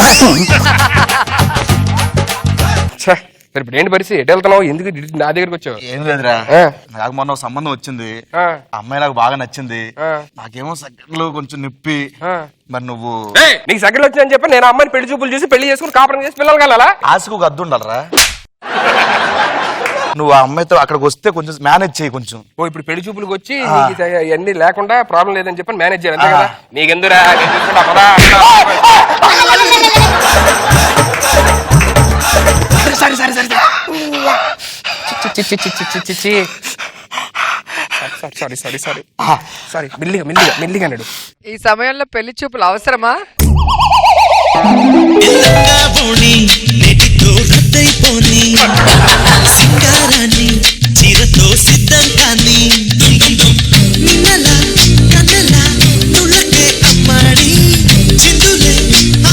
మరి ఇప్పుడు ఏంటి పరిస్థితి? ఎటు వెళ్తున్నావు? ఎందుకు నా దగ్గరికి వచ్చావు? ఏం లేదురా, నాకు మొన్న ఒక సంబంధం వచ్చింది. అమ్మాయి నాకు బాగా నచ్చింది. నాకేమో సగ్గట్లు కొంచెం నొప్పి. మరి నువ్వు నీకు సగ్గట్లు వచ్చిందని చెప్పి నేను అమ్మాయిని పెళ్లి చూపులు చేసి పెళ్లి చేసుకుని కాపురం చేసి పిల్లలు కలాలా? ఆశకు ఒక అద్దు ఉండాలరా. నువ్వు ఆ అమ్మాయితో అక్కడికి వస్తే కొంచెం మేనేజ్ చేయి కొంచెం. ఓ ఇప్పుడు పెళ్లి చూపులకు వచ్చి ఇవన్నీ లేకుండా ప్రాబ్లం లేదని చెప్పి మేనేజ్ చేయాలి అంతే కదా? నీకెందురా? సరే సరే సరే సారీ సారీ సారీ సారీ మెల్లిగా మెల్లిగా మెల్లిగా అన్నాడు. ఈ సమయంలో పెళ్లి చూపులు అవసరమా? పోని సింగారాన్ని చీరతో సిద్ధం కానీ నిన్నలా కన్నలా తుళ్ళకే అమ్మాడి చిందులే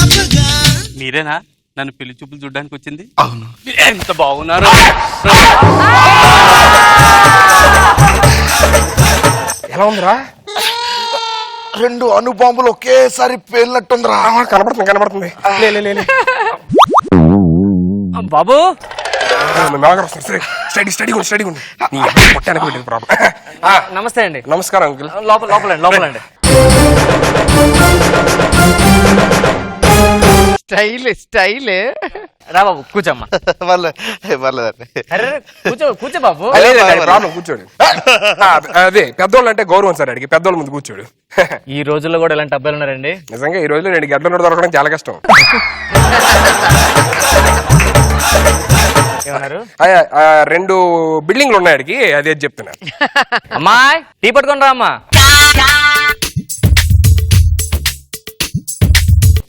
ఆపగా. మీరేనా నన్ను పెళ్లి చూపులు చూడడానికి వచ్చింది? అవును. ఎంత బాగున్నారు. ఎలా ఉందిరా? రెండు అణుబాంబులు ఒకేసారి పేలినట్టుందిరా. కనబడుతుంది కనబడుతుంది. బాబు నమస్తే అండి. నమస్కారం అంకుల్. లోపలండి. స్టైల్ రా బాబు కూర్చోమ్మా. పర్లేదండి. అరే కూర్చో బాబు. ప్రాబ్లం కూర్చోడు. అదే పెద్దోళ్ళు అంటే గౌరవం సార్. అడిగి పెద్దోళ్ళ ముందు కూర్చోడు. ఈ రోజుల్లో కూడా ఇలాంటి అబ్బాయిలు ఉన్నారండి? నిజంగా ఈ రోజులో 2 గంటల దొరకడం చాలా కష్టం. ఏమన్నారు? 2 బిల్డింగ్లు ఉన్నాయి అడిగి అదే చెప్తున్నా. అమ్మాయి టీ పట్టుకొని రా అమ్మా.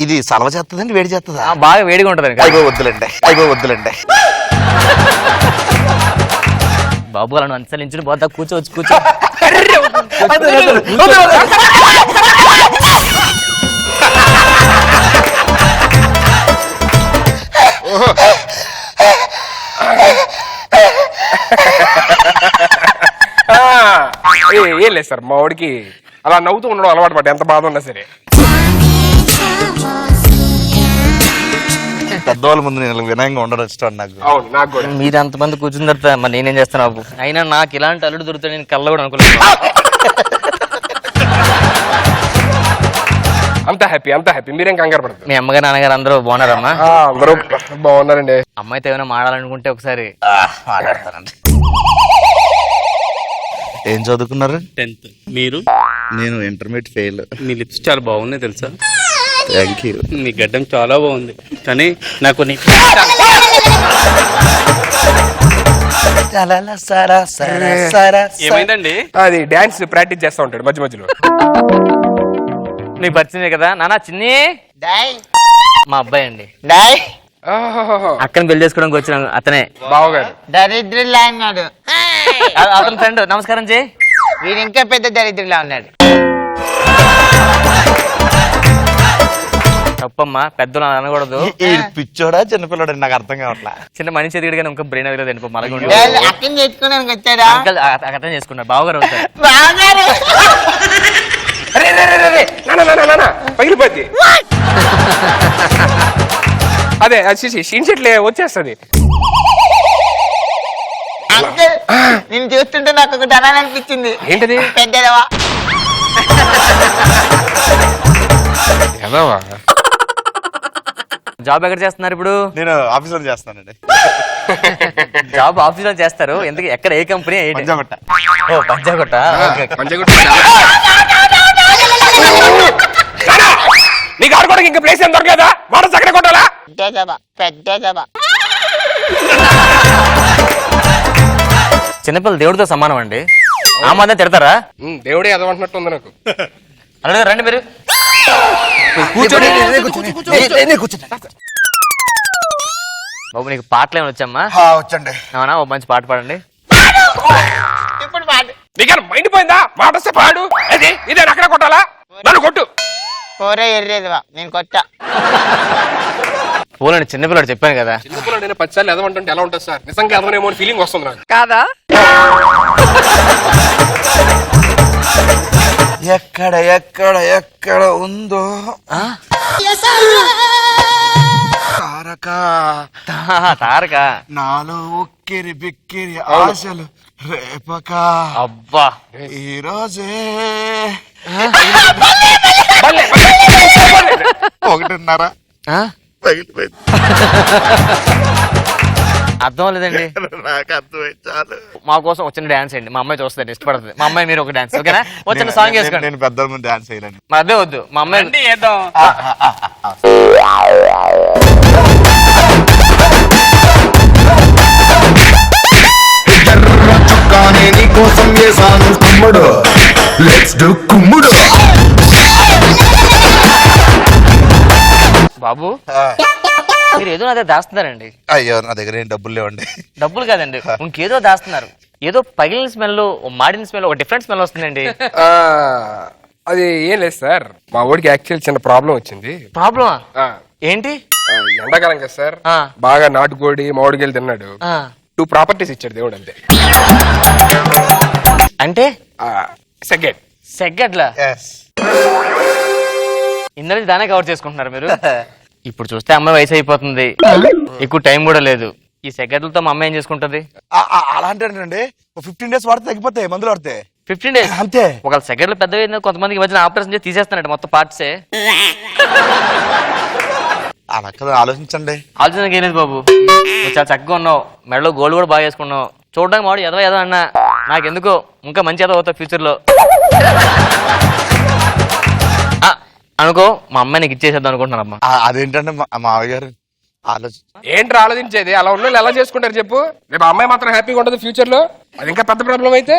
ఇది సలవ చేస్తుందండి, వేడి చేస్తుందా? బాగా వేడిగా ఉంటది. వద్దులండి. బాబు అలా అనుసరించుని పోతా కూర్చో. ఏం లేదు సార్, మా వాడికి అలా నవ్వుతూ ఉండడం అలవాటు పడ్డా, ఎంత బాధ ఉన్నా సరే. పెద్దవాళ్ళ ముందు నేను వినయంగా ఉండడం ఇష్టం నాకు. అవును, నాకు కూడా. మీరు అంతమంది కూర్చున్న తర్వాత మరి నేనేం చేస్తాను బాబు? అయినా నాకు ఇలాంటి అల్లుడు దొరుకుతాడు నేను కళ్ళ కూడా అనుకోలేదు. అంత హ్యాపీ మీరేం కంగారు పడతారు. మీ అమ్మగారు నాన్నగారు అందరూ బాగున్నారమ్మా? అందరూ బాగున్నారండి. అమ్మాయితో ఏమైనా మాడాలనుకుంటే ఒకసారి మాట్లాడతానండి. ఏం చదువుకున్నారు? 10th. మీరు? నేను ఇంటర్మీడియట్ ఫెయిల్. మీ లిప్స్ చాలా బాగున్నాయి తెలుసా? Thank you. మీ గడ్డం చాలా బాగుంది కానీ నాకు ఏమైందండి? అది డాన్స్ ప్రాక్టీస్ చేస్తా ఉంటాడు మధ్య మధ్యలో. నీకు పరిచిందే కదా నాన్న. చిన్ని మా అబ్బాయి అండి. అక్కని పెళ్లి చేసుకోవడానికి వచ్చిన అతనే బావగారు. దరిద్రులా ఉన్నాడు. అతని ఫ్రెండ్. నమస్కారం జై. వీడు ఇంకా పెద్ద దరిద్రులా ఉన్నాడు. తప్పమ్మా, పెద్దలు అనకూడదు. పిచ్చోడా చిన్నపిల్లడా నాకు అర్థం కావట్లా. చిన్న మనిషి ఎదిగాడు కానీ ఇంకా బ్రెయిన్ అదిలేదు అనుకో. మలగ అక్కని చేసుకోవడానికి వచ్చాడా? అర్థం చేసుకున్నాడు. బావగారు అవుతారు. పగిలిపోద్ది. అదే షీన్షెట్లే వచ్చేస్తుంది. నేను చూస్తుంటే నాకు ఒకటి అనాలనిపించింది. ఏంటది? పెద్దదవా. జాబ్ ఎక్కడ చేస్తున్నారు ఇప్పుడు? నేను ఆఫీసర్ చేస్తానండి. జాబ్ ఆఫీస్ లో చేస్తారు. ఎందుకు? ఎక్కడ? ఏ కంపెనీ? పంజాగుట్ట. ఓ పంజాగుట్ట. నీకు ఆడుకోవడానికి ఇంకా ప్లేస్ ఏం దొరకదా? వాటర్ చక్కర కొట్టాలా? పెద్దదవా. చిన్నపిల్లలు దేవుడితో సమానం అండి. ఆ మాత్రం తిడతారా? దేవుడే ఎదవంటున్నట్టు ఉంది నాకు. అలాగే రండి మీరు కూర్చోండి. బాబు నీకు పాటలు ఏమైనా వచ్చమ్మా? వచ్చండి. అవునా? ఓ మంచి పాట పాడండి. ఇప్పుడు పాడు. నీకేనా మైండ్ పోయిందా? మాట వస్తే పాడు. అది ఇదే అక్కడ కొట్టాలా? నన్ను కొట్టు. పోరే ఎర్రేదివా. నేను కొట్టా. పోలండి, చిన్నపిల్లడు చెప్పాను కదా. చిన్నపిల్లడు నేను 10 సార్లు ఎదవంటుంటే ఎలా ఉంటుంది సార్? నిజంగా ఎదవనేమో ఫీలింగ్ వస్తుంది నాకు. కాదా? ఎక్కడ ఉందో తారక నాలో ఉక్కిరి బిక్కిరి ఆశలు రేపక. అబ్బా ఈ రోజే 1:30 పగిలిపోయింది. అర్థం లేదండి. నాకు అర్థమైంది చాలు. మా కోసం వచ్చిన డాన్స్ అండి. మా అమ్మాయి చూస్తుంది, ఇష్టపడుతుంది. మా అమ్మాయి మీరు ఒక డాన్స్ ఓకేనా? వచ్చిన సాంగ్ వేసుకోండి. నేను పెద్ద ముందు డాన్స్ చేయలేను. మరి అదే వద్దు. మా అమ్మాయి చేద్దాం. నీకోసం వేసాను కుమ్ముడు. Let's do కుమ్ముడు. బాబు మీరు ఏదో అదే దాస్తున్నారండి. అయ్యో నా దగ్గర ఏం డబ్బులు లేవండి. డబ్బులు కాదండి, ఇంకేదో దాస్తున్నారు. ఏదో పగిలిన స్మెల్, మాడిన స్మెల్, ఒక డిఫరెంట్ స్మెల్ వస్తుందండి. అది ఏం లేదు సార్, మా ఊడికి యాక్చువల్ చిన్న ప్రాబ్లం వచ్చింది. ప్రాబ్లమా? ఏంటి? ఎండాకాలం కదా సార్, బాగా నాటుకోడి మామిడికాయలు తిన్నాడు. 2 ప్రాపర్టీస్ ఇచ్చాడు దేవుడు, అంతే. అంటే సెకండ్ సెగ్గట్లా ఇందులో దానే కవర్ చేసుకుంటున్నారు మీరు. ఇప్పుడు చూస్తే అమ్మాయి వయసు అయిపోతుంది, ఎక్కువ టైం కూడా లేదు. ఈ సెగ్గట్లతో మా అమ్మాయి ఏం చేసుకుంటది? అలాంటి 15 days వాడితే తగ్గిపోతాయి మందులు వాడితే. 15 days అంతే. ఒకవేళ సెకండ్లు పెద్దవి కొంతమందికి మధ్యన ఆపరేషన్ చేసి తీసేస్తానండి మొత్తం పార్ట్సే. అలా కదా, ఆలోచించండి. ఆలోచనకి ఏం లేదు బాబు, నువ్వు చాలా చక్కగా ఉన్నావు, మెడలో గోల్డ్ కూడా బాగా వేసుకున్నావు, చూడడానికి మాడు ఎదో అన్నా, నాకెందుకో ఇంకా మంచి ఎదో అవుతావు ఫ్యూచర్ లో అనుకో. మా అమ్మాయి నీకు ఇచ్చేసేద్దాం అనుకుంటున్నాను అమ్మా. అదేంటంటే మావయ్య గారు ఏంటి ఆలోచించేది? అలా ఉన్న ఎలా చేసుకుంటారు చెప్పు? రేపు అమ్మాయి మాత్రం హ్యాపీగా ఉండదు ఫ్యూచర్ లో, అది ఇంకా పెద్ద ప్రాబ్లం అయితే.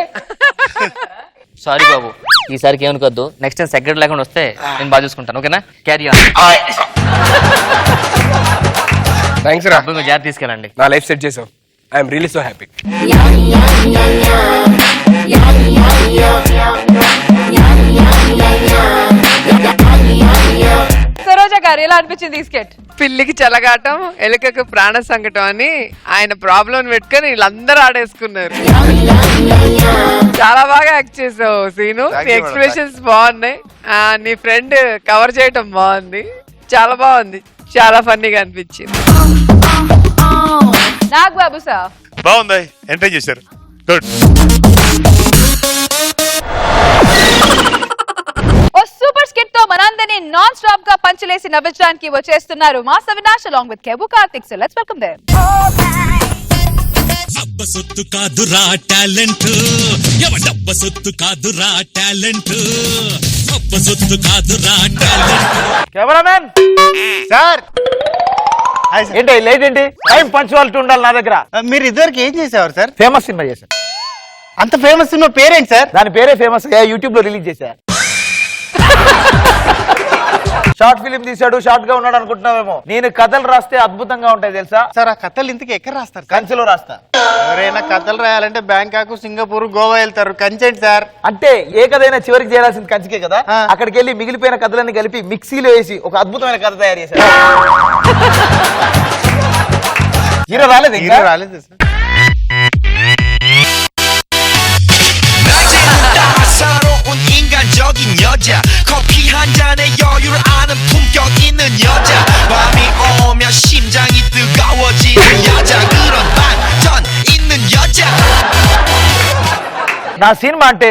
సారీ బాబు, ఈసారికి ఏమనుకోద్దు. నెక్స్ట్ టైం సెక్రటరీ లేకుండా వస్తే నేను బాగా చూసుకుంటాను, ఓకేనా? Carry on. థ్యాంక్స్ రా, జాగ్రత్త తీసుకెళ్ళండి. నా లైఫ్ సెట్ చేసావు. I'm really so happy. Saroja గారు ఎలా అనిపించింది ఈ స్కెట్? పిల్లికి చెలగాటం, ఎలుకకు ప్రాణ సంకటం అని ఆయన ప్రాబ్లం పెట్టుకొని వీళ్ళందరూ ఆడేసుకున్నారు. చాలా బాగా యాక్ట్ చేసావు సీను, నీ ఎక్స్ప్రెషన్స్ బాగున్నాయి, నీ ఫ్రెండ్ కవర్ చేయటం బాగుంది, చాలా బాగుంది, చాలా ఫన్నీగా అనిపించింది. నాగ్ బాబు సార్ బాగుంది, ఎంజాయ్ చేశారు. గుడ్. ఓ సూపర్ స్కిట్ తో మనందరినీ నాన్ స్టాప్ గా పంచలేసి నవ్వించడానికి వచ్చేస్తున్నారు mass Avinash along with Kevvu Karthik. So let's welcome them. అబ్బ సొత్తు కాదురా టాలెంట్, డబ్బ సొత్తు కాదురా టాలెంట్, అబ్బ సొత్తు కాదురా టాలెంట్. కెమెరామెన్ సార్, ఏంటి లేట్ ఏంటి? టైం పంచువాలిటీ ఉండాలి నా దగ్గర. మీరు ఇదివరకు ఏం చేసేవారు సార్? ఫేమస్ సినిమా చేశాను. అంత ఫేమస్ సినిమా పేరేంటి సార్? దాని పేరే ఫేమస్, యూట్యూబ్ లో రిలీజ్ చేశా. షార్ట్ ఫిలిం తీసాడు, షార్ట్ గా ఉన్నాడు అనుకుంటున్నావేమో. నేను కథలు రాస్తే అద్భుతంగా ఉంటాయి తెలుసా సార్? ఆ కథలు ఇంతకు ఎక్కడ రాస్తారు? కంచిలో రాస్తా. ఎవరైనా కథలు రాయాలంటే బ్యాంకాక్, సింగపూర్, గోవా వెళ్తారు. కంచేంటి సార్? అంటే ఏ కథైనా చివరికి చేయాల్సింది కంచికే కదా. అక్కడికి వెళ్ళి మిగిలిపోయిన కథలన్నీ కలిపి మిక్సీలో వేసి ఒక అద్భుతమైన కథ తయారు చేశారు. హీరో రాలేదు? హీరో రాలేదు సార్. 사로운 인간적인 여자 커피 한 잔에 여유를 아는 품격 있는 여자 밤이 오면 심장이 뜨거워지는 여자 그런 반전 있는 여자 నా సినిమా అంటే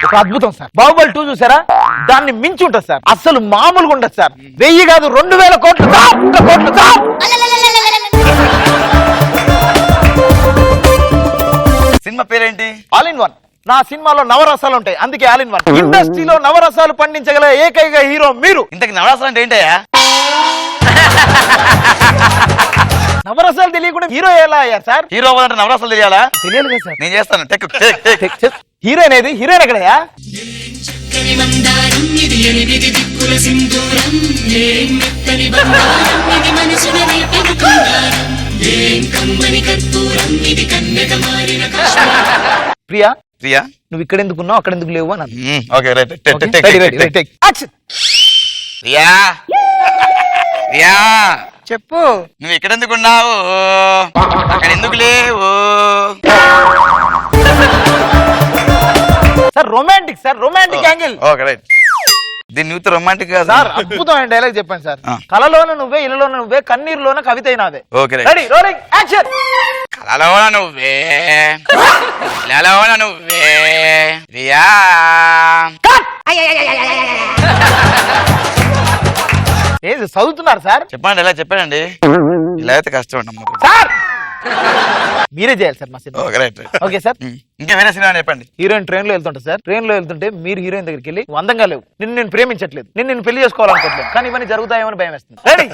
ఒక అద్భుతం సార్. బాహుబలి 2 చూసారా? దాన్ని మించి ఉంటుంది సార్, అసలు మామూలుగా ఉండదు సార్. 1000 కాదు 2000 కోట్లు సినిమా పేరేంటి? All in one. నా సినిమాలో నవరసాలు ఉంటాయి, అందుకే ఆల్ ఇన్ వన్. ఇండస్ట్రీలో నవరసాలు పండించగల ఏకైక హీరో మీరు. ఇంతకు నవరసాలు అంటే ఏంటయ్యా? నవరసాలు తెలియకుండా హీరో ఎలా అయ్యారు సార్? హీరో అవ్వాలంటే నవరసాలు తెలియాలా? తెలియదు కదా సార్. నేను చేస్తాను. హీరోయిన్ ఏది? హీరోయిన్ ఎక్కడయా? ప్రియా, ప్రియా నువ్వు ఇక్కడ ఎందుకున్నావు, అక్కడ ఎందుకు లేవు అని. Okay right. ప్రియా, ప్రియా చెప్పు. నువ్వు ఇక్కడ ఎందుకున్నావు, అక్కడ ఎందుకు లేవు? Sir romantic sir, romantic angle. Okay right. దీని న్యూత రొమాంటిక్ కాదు సార్, అద్భుతమైన డైలాగ్ చెప్పాను సార్. కళలోన నువ్వే, ఇళ్ళలోన నువ్వే, కన్నీరులోన కవిత అయినాదే. Okay right. Ready, rolling action. కలలోన నువ్వే, కలలోన నువ్వే ప్రియా. ఏది చదువుతున్నారు సార్? చెప్పండి, ఇలా చెప్పానండి. ఇలా అయితే కష్టం అండి సార్. మీరే చేయాలి సార్ మా cinema. Okay right. Okay sir. ఇంకా వేరే సినిమా చెప్పండి. హీరోయిన్ ట్రైన్ లో వెళ్తుంటా సార్. ట్రైన్ లో వెళ్తుంటే మీరు హీరోయిన్ దగ్గరికి వెళ్ళి అందంగా లేవు, నిన్ను నేను ప్రేమించట్లేదు, నిన్ను పెళ్లి చేసుకోవాలనుకోవట్లేదు, కానీ ఇవన్నీ జరుగుతాయేమని భయం వేస్తుంది. Ready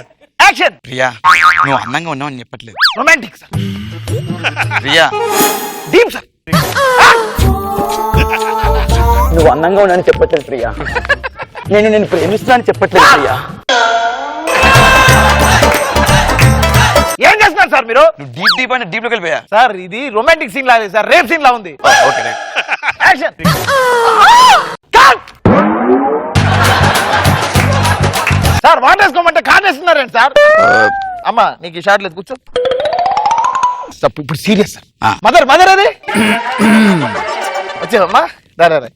action. ప్రియా, నువ్వు అందంగా ఉన్నావని చెప్పట్లేదు. Romantic sir. Priya, deep sir. నువ్వు అందంగా ఉన్నానని చెప్పట్లేదు ప్రియా, నేను ప్రేమిస్తున్నానని చెప్పట్లేదు ప్రియా. మీరు డీప్ డీప్ అంటే డీప్ లోకి వెళ్ళిపోయా సార్ ఇది రొమాంటిక్ సీన్ లాగే సార్ రేప్ సీన్ లా ఉంది ఓకే యాక్షన్ సార్ వాటర్ వేసుకోమంటే కాటేస్తున్నారండి సార్ అమ్మా నీకు ఈ షాట్ లేదు కూర్చో తప్పు ఇప్పుడు సీరియస్ మదర్ మదర్ అది వచ్చేవమ్మా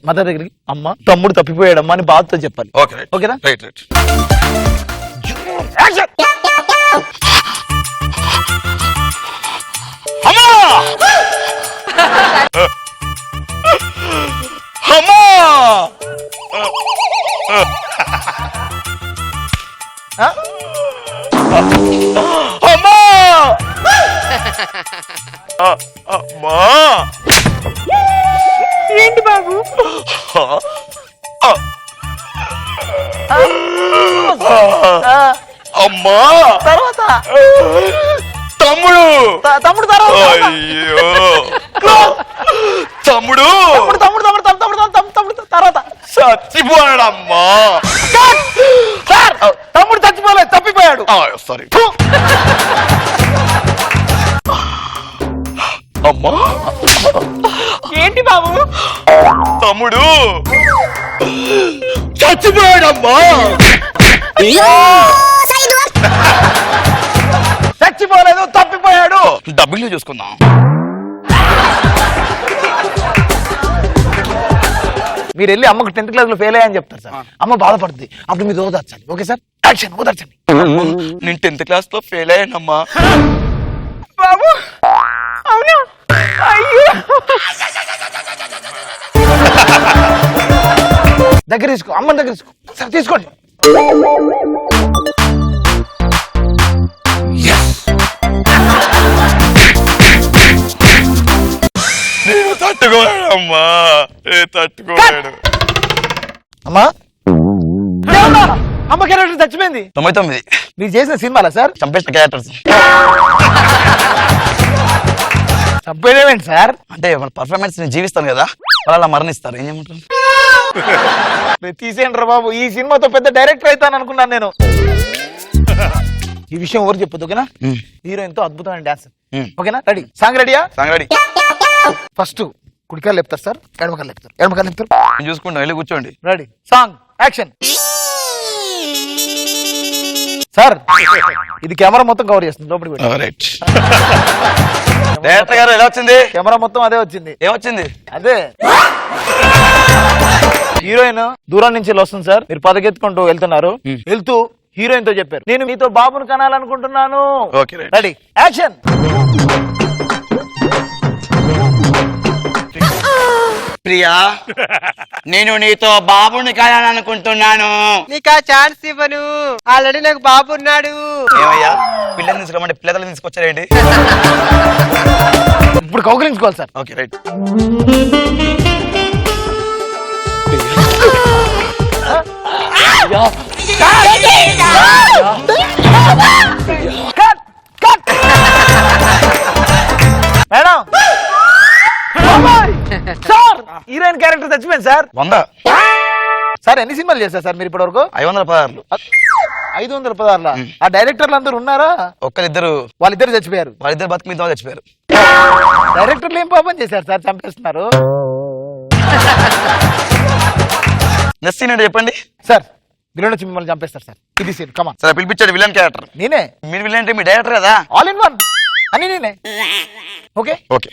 మదర్ దగ్గరికి అమ్మ తమ్ముడు తప్పిపోయాడమ్మా అని బాధతో చెప్పాలి ఓకే ఓకేనా రైట్ రైట్ యాక్షన్ అమ్మా అమ్మా అమ్మా ఏంటి బాబు అమ్మా తర్వాత తమ్ముడు తమ్ముడు తర్వాత అయ్యో తమ్ముడు తమ్ముడు తమ్ముడు తమ్ముడు తమ్ముడు తమ్ముడు తమ్ముడు తర్వాత చచ్చిపోయాడమ్మా సార్ తమ్ముడు చచ్చిపోలేదు తప్పిపోయాడు సారీ అమ్మా ఏంటి బాబు తమ్ముడు చచ్చిపోయాడమ్మా చచ్చిపోలేదు తప్పిపోయాడు డబ్బింగ్ చూసుకుందాం మీరు వెళ్ళి అమ్మకు 10th క్లాస్ లో ఫెయిల్ అయ్యని చెప్తారు సార్ అమ్మ బాధపడుతుంది అప్పుడు మీరు ఓదార్చాలి ఓకే సార్ యాక్షన్ ఓదార్చండి నేను 10th క్లాస్ లో ఫెయిల్ అయ్యానమ్మా బాబు అవునా అయ్యో దగ్గర తీసుకో అమ్మని దగ్గర తీసుకో సార్ తీసుకోండి నేను తట్టుకోలేడమ్మా తట్టుకోలేడు అమ్మా అమ్మ క్యారెక్టర్ చచ్చిపోయింది 99 మీరు చేసిన సినిమాలా సార్ చంపేసిన క్యారెక్టర్స్ చంపేదేమేంటి సార్ అంటే మన పర్ఫార్మెన్స్ ని జీవిస్తాను కదా వాళ్ళు మరణిస్తారు ఏం చేయమంటారు తీసేయండి రా బాబు ఈ సినిమాతో పెద్ద డైరెక్టర్ అవుతాను అనుకున్నాను నేను ఈ విషయం ఎవరు చెప్పొద్దు ఓకేనా హీరోయిన్ తో అద్భుతమైన డాన్స్ ఓకేనా రెడీ సాంగ్ రెడీయా సాంగ్ రెడీ ఫస్ట్ కుడికాయలు లేపుతారు సార్ ఎడమకాయలు లేపుతారు ఎడమకాయలు లేపుతారు నేను చూసుకుంటాం వెళ్ళి కూర్చోండి రెడీ సాంగ్ యాక్షన్ సార్ ఇది కెమెరా మొత్తం కవర్ చేస్తుంది లోపలికి రైట్ డైరెక్టర్ గారు ఎలా వచ్చింది కెమెరా మొత్తం అదే వచ్చింది ఏమొచ్చింది అదే హీరోయిన్ దూరం నుంచి వస్తుంది సార్ మీరు పదకెత్తుకుంటూ వెళ్తున్నారు వెళ్తూ హీరోయిన్ తో చెప్పారు నేను మీతో బాబును కనాలనుకుంటున్నాను okay right ready action Priya నేను నీతో బాబుని కాయాలనుకుంటున్నాను నీకు ఆ ఛాన్స్ ఇవ్వను ఆల్రెడీ నాకు బాబు ఉన్నాడు ఏమయ్యా పిల్లల్ని తీసుకురమ్మంటే పిల్లలు తీసుకొచ్చారేంటి ఇప్పుడు కౌగిలించుకోవాలి sir okay right madam sir heroine character చచ్చిపోయింది సార్ 100 సార్ ఎన్ని సినిమాలు చేశారు సార్ మీరు ఇప్పటి వరకు 516 516 ఆ డైరెక్టర్లు అందరూ ఉన్నారా ఒక్కరిద్దరు వాళ్ళిద్దరు చచ్చిపోయారు వాళ్ళిద్దరు బతుకు మీద చచ్చిపోయారు డైరెక్టర్లు ఏం పాపం చేశారు సార్ చంపేస్తున్నారు నెక్స్ట్ సీన్ ఏంటో చెప్పండి సార్ విలన్ వచ్చి మిమ్మల్ని చంపేస్తారు సార్ ఇది సీన్ కమా సరే పిలిపించాడు విలన్ క్యారెక్టర్ నేనే మీరు విలన్ అంటే మీ డైరెక్టర్ కదా ఆల్ ఇన్ వన్ అని నేనే ఓకే ఓకే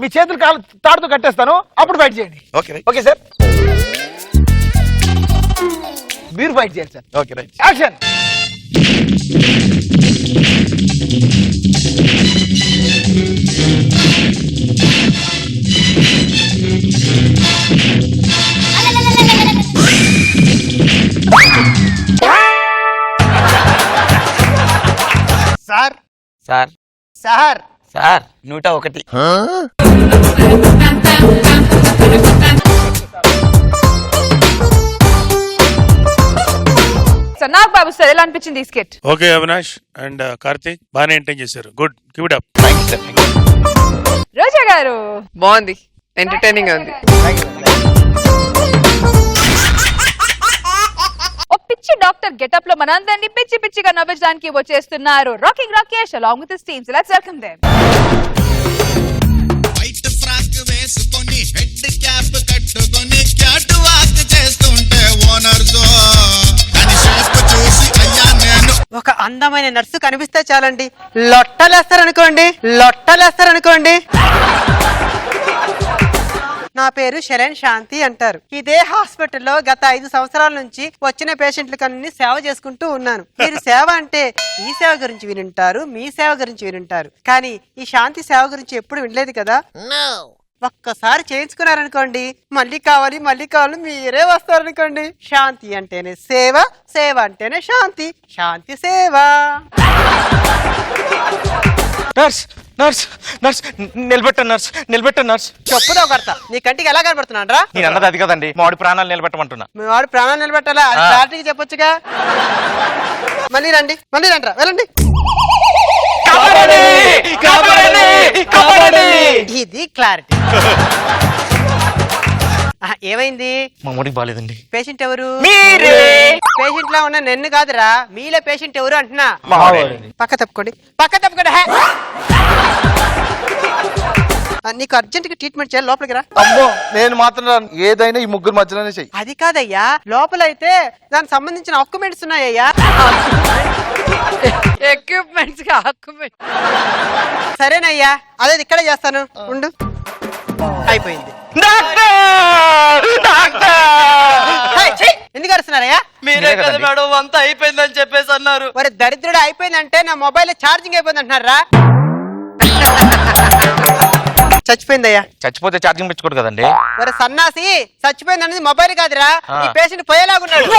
మీ చేతులు కాలు తాడుతో కట్టేస్తాను అప్పుడు ఫైట్ చేయండి ఓకే రైట్ ఓకే సార్ మీరు ఫైట్ చేయండి sir okay right action sir sir sir sir 101 సన్నాగ్ బాబు సార్ ఎలా అనిపించింది ఈ స్కెట్ ఓకే అవినాష్ అండ్ కార్తీక్ బాగానే ఎంటైన్ చేశారు good give it up Roja గారు బాగుంది ఎంటర్టైనింగ్ ఉంది ఓ మంచి డాక్టర్ గెటప్ లో మనందరినీ పిచ్చి పిచ్చిగా నవ్వించడానికి వచ్చేస్తున్నారు rocking Rakesh along with his teams. Let's welcome them. White frock వేసుకొని హెడ్ క్యాప్ కట్టుకొని క్యాట్ వాక్ చేస్తుంటే ఓనర్స్ దాని షేప్ చూసి అయ్యా నేను ఒక అందమైన నర్సు కనిపిస్తే చాలండి లొట్టలేస్తారనుకోండి నా పేరు శరణ్ శాంతి అంటారు. ఇదే హాస్పిటల్లో గత 5 సంవత్సరాల నుంచి వచ్చిన పేషెంట్లకన్నీ సేవ చేసుకుంటూ ఉన్నాను. మీరు సేవ అంటే ఈ సేవ గురించి వినుంటారు, మీ సేవ గురించి వినుంటారు, కానీ ఈ శాంతి సేవ గురించి ఎప్పుడు వినలేదు కదా. ఒక్కసారి చేయించుకున్నారనుకోండి మళ్ళీ కావాలి మీరే వస్తారనుకోండి. శాంతి అంటేనే సేవ, సేవ అంటేనే శాంతి, శాంతి సేవ. నర్స్ నర్స్ నర్స్ నిలబెట్టండి నర్స్ చెప్పుదో కడతా నీ కంటికి ఎలా కనబడుతున్నాడు రా? నేను అన్నది అది కదండి మాడి ప్రాణాలు నిలబెట్టమంటున్నా. మీ వాడు ప్రాణాలు నిలబెట్టాలా? అది క్లారిటీగా చెప్పొచ్చుగా. మళ్ళీ రండి రా, వెళ్ళండి. ఇది క్లారిటీ. ఏమైంది? మా మొడికి బాగాలేదండి. పేషెంట్ ఎవరు? మీరే. పేషెంట్ లా ఉన్న నన్ను కాదురా, మీలో పేషెంట్ ఎవరు అంటున్నా. పక్క తప్పుకోండి. హే. నీకు అర్జెంట్ గా ట్రీట్మెంట్ చేయాలి, లోపలికి రా. అమ్మో నేను మాత్రం ఏదైనా ఈ ముగ్గురు మధ్యలోనే చెయ్యి. అది కాదయ్యా, లోపల అయితే దానికి సంబంధించిన డాక్యుమెంట్స్ ఉన్నాయ్యా. ఎక్విప్మెంట్స్ సరేనయ్యా, అదే ఇక్కడే చేస్తాను, ఉండు. అయిపోయింది. హే, ఛీ, ఎందుకు అరుస్తున్నారయ్యా? మీరే కదా మేడం అంతా అయిపోయిందని చెప్పేసి అన్నారు. మరి దరిద్రుడు అయిపోయిందంటే నా మొబైల్ ఛార్జింగ్ అయిపోయింది అంటున్నారా? చచ్చిపోయిందయ్యా. చచ్చిపోతే ఛార్జింగ్ పెట్టుకోడు కదండి. మరి సన్నాసి చచ్చిపోయింది అనేది మొబైల్ కాదురా, ఈ పేషెంట్ పోయేలాగున్నాడు.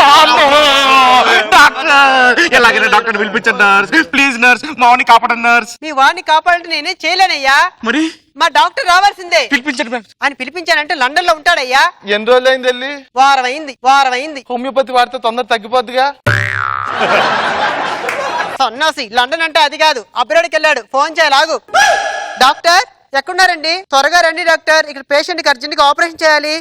ఎలాగైనా డాక్టర్ పిలిపించండి నర్స్, ప్లీజ్ నర్స్, మా వాడిని కాపాడండి నర్స్. మీ వాడిని కాపాడంటే నేనే చేయలేనయ్యా. మరి మా డాక్టర్ రావాల్సిందే. పిలిపించండి. ఆయన పిలిపించానంటే లండన్ లో ఉంటాడయ్యా. ఎన్ని రోజులు అయింది వెళ్ళి? వారం అయింది. హోమియోపతి వాడితే తొందర తగ్గిపోద్దిగా. సన్నాసి లండన్ అంటే అది కాదు, అబ్రాడ్కి వెళ్ళాడు. ఫోన్ చేయాలాగు. డాక్టర్ ఎక్కడున్నారండి? త్వరగా రండి డాక్టర్, ఇక్కడ పేషెంట్ కి అర్జెంట్ గా ఆపరేషన్ చేయాలి.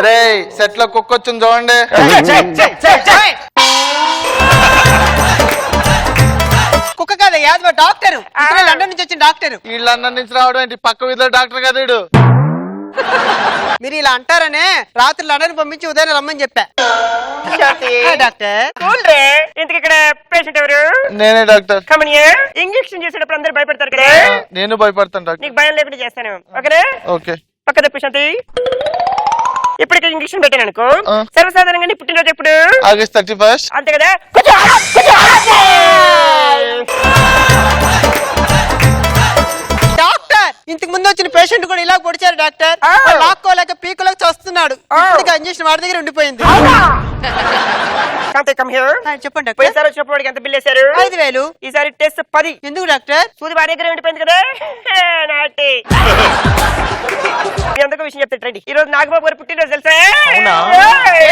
రే సెట్ లో కుక్క వచ్చింది చూడండి. కుక్క కాదయ్యా, డాక్టర్. లండన్ నుంచి వచ్చిన డాక్టర్. ఈ లండన్ నుంచి రావడం ఏంటి? పక్క వీధిలో డాక్టర్ కదా వీడు. మీరు ఇలా అంటారనే రాత్రి లండన్ పంపించి ఉదయం రమ్మని చెప్పా. డాక్టర్ ఇంతకి ఇక్కడ పేషెంట్ ఎవరు? నేనే డాక్టర్. ఇంజెక్షన్ చేసేటప్పుడు అందరు భయపడతారు కదా, నేను భయపడతాను డాక్టర్. నీకు భయం లేకుండా చేస్తాను. ఓకేనా? ఓకే. పక్క తప్పు శాంతి. ఇప్పటికే ఇంజెక్షన్ పెట్టాను అనుకో, సర్వసాధారణంగా నీ పుట్టినరోజు ఎప్పుడు? ఆగస్ట్ 31. అంతే కదా. డాక్టర్ ఇంతకు ముందు వచ్చిన పేషెంట్ కూడా ఇలా పొడిచారు డాక్టర్. లాక్కోలేక పీకోలేక చస్తున్నాడు. ఇంజక్షన్ వాడి దగ్గర ఉండిపోయింది. చెప్పండి డాక్టర్. పోయినసారి వచ్చినప్పుడు వాడికి ఎంత బిల్ వేశారు? 5,000. ఈసారి టెస్ట్ 10. ఎందుకు డాక్టర్? సూది వాడి దగ్గర ఉండిపోయింది కదా. నాటి ఎందుకు విషయం చెప్తాండి. ఈ రోజు నాగబాబు గారు పుట్టినరోజు తెలుసా?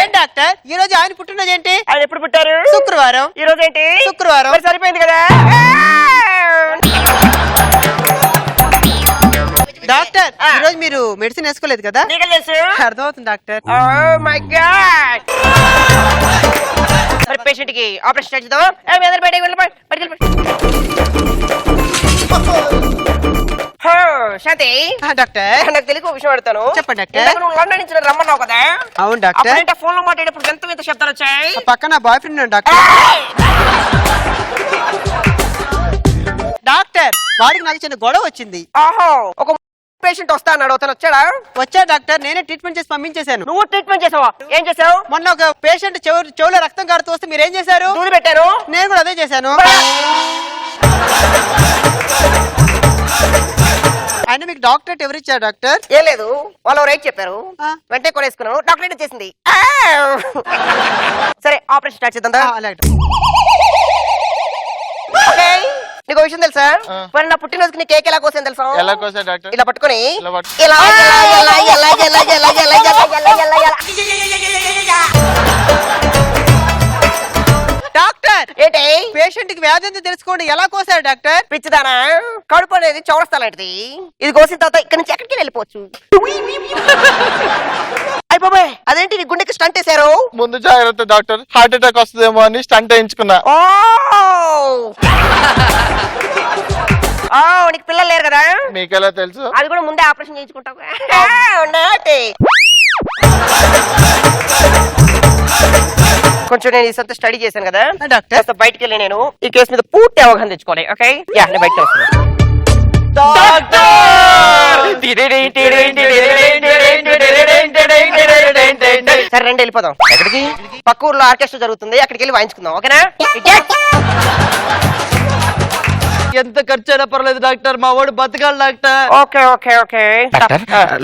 ఏం డాక్టర్ ఈ రోజు ఆయన పుట్టినరోజు ఏంటి? ఆయన ఎప్పుడు పుట్టారు? శుక్రవారం. ఈ రోజు ఏంటి? శుక్రవారం. మరి సరిపోయింది కదా. డాక్టర్ ఈ రోజు మీరు మెడిసిన్ వేసుకోలేదు కదా? నీకు తెలుసు. అర్థమవుతుంది డాక్టర్. Oh my God. మరి పేషెంట్ కి ఆపరేషన్ చేద్దాం. శాంతి డాక్టర్ నాకు తెలియక విషయం అడతాను. చెప్పండి డాక్టర్. నువ్వు లండన్ నుంచి రమ్మన్నావు కదా. అవును డాక్టర్. అంటే ఫోన్ లో మాట్లాడేటప్పుడు ఎంత ఎంత శబ్దాలు వచ్చాయి? పక్కన బాయ్ ఫ్రెండ్ డాక్టర్. డాక్టర్ వాడికి నాకు చిన్న గొడవ వచ్చింది. ఆహో, ఒక పేషెంట్ వస్తా అన్నాడు, అతను వచ్చా డాక్టర్? నేనే ట్రీట్మెంట్ చేసి పంపించేశాను. నువ్వు ట్రీట్మెంట్ చేసావా? ఏం చేసావు? మొన్న ఒక పేషెంట్ చెవులో రక్తం కారుతూ వస్తే మీరేం చేశారు? దూది పెట్టారు. నేను కూడా అదే చేశాను. అయినా మీకు డాక్టరేట్ ఎవరు ఇచ్చారు డాక్టర్? ఏం లేదు, వాళ్ళు రైట్ చెప్పారు, వెంటనే కొనేసుకున్నాను. డాక్టరేట్ చేసింది. సరే ఆపరేషన్ స్టార్ట్ చేద్దాం. అలాగే. నీకు విషయం తెలుసా? మరి నా పుట్టినరోజుకి నీ కేక్ ఎలా కోసాను తెలుసా? ఎలా కోసా డాక్టర్? ఇలా పట్టుకొని డాక్టర్ ఏంటి పేషెంట్ కి వ్యాధి ఏందో తెలుసుకోండి. ఎలా కోసారు డాక్టర్? పిచ్చిదానా, కడుపు అనేది చౌరస్తాలాంటిది. ఇది కోసిన తర్వాత ఇక్కడ నుంచి ఎక్కడికి వెళ్ళిపోవచ్చు. అయిపోయి అదేంటి నీ గుండెకి స్టంట్ వేశారు? ముందు జాగ్రత్త డాక్టర్, హార్ట్ అటాక్ వస్తుందేమో అని స్టంట్ వేయించుకున్నా. నీకు పిల్లలు లేరు కదా? మీకెలా తెలుసు? అది కూడా ముందే ఆపరేషన్ చేయించుకుంటావు. కొంచెం నేను ఈ సొంత స్టడీ చేశాను కదా డాక్టర్, బయటికి వెళ్ళి నేను ఈ కేసు మీద పూర్తి అవగాహన తెచ్చుకోవాలి. ఓకే, యా, నేను బయటకు వస్తున్నాను. సరే రండి వెళ్ళిపోదాం. ఎక్కడికి? పక్క ఊర్లో ఆర్కెస్ట్రా జరుగుతుంది, అక్కడికి వెళ్ళి వాయించుకుందాం. ఓకేనా? ఎంత ఖర్చు అయినా పర్లేదు డాక్టర్, మా వాడు బతకాలి డాక్టర్. ఓకే ఓకే ఓకే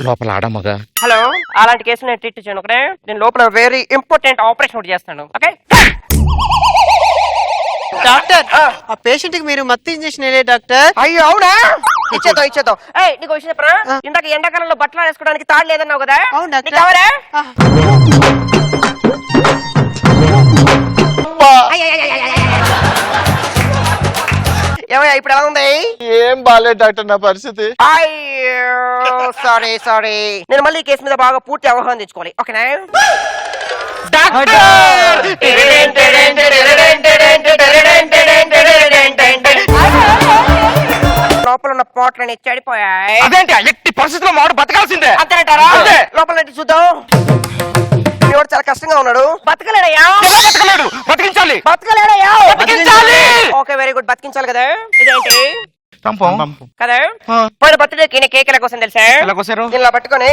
లోపల ఆడమగా. హలో, అలాంటి కేసు నేను ట్రీట్ చేయను. ఓకే, నేను లోపల వెరీ ఇంపార్టెంట్ ఆపరేషన్ ఒకటి చేస్తాను. ఓకే డాక్టర్, ఆ పేషెంట్ కి మీరు మత్తు ఇంజెక్షన్ వేయలే డాక్టర్? అయ్యో అవునా? ఇచ్చేద్దాం. ఏయ్, నీకు విషయం చెప్పరా? ఇందాక ఎండాకాలంలో బట్టలు వేసుకోవడానికి తాడు లేదన్నావు కదా? అవును డాక్టర్. నీకు ఎవరే? ఏమయ్యా ఇప్పుడు ఎలా ఉంది? ఏం బాలేదు డాక్టర్ నా పరిస్థితి. అయ్యో సారీ. నేను మళ్ళీ ఈ కేసు మీద బాగా పూర్తి అవగాహన తెచ్చుకోవాలి. ఓకేనా? లోపల ఉన్న పోట్లని చెడిపోయాయి. అదేంటి ఎట్టి పరిస్థితుల్లో మాడు బతకాల్సిందే అంతేనంటారా? లోపల నుండి చూద్దాం. ఎవరు చాలా కష్టంగా ఉన్నాడు. బతకలేడయ్యా. బతికించాలి. బతకలేడయ్యా. ఓకే వెరీ గుడ్, బతికించాలి కదా. ఇదేంటి కదా? పోయిన బర్త్డేకి కేక్ ఎలా కోసం తెలుసా? ఎలా కోసారు? ఇలా పట్టుకొని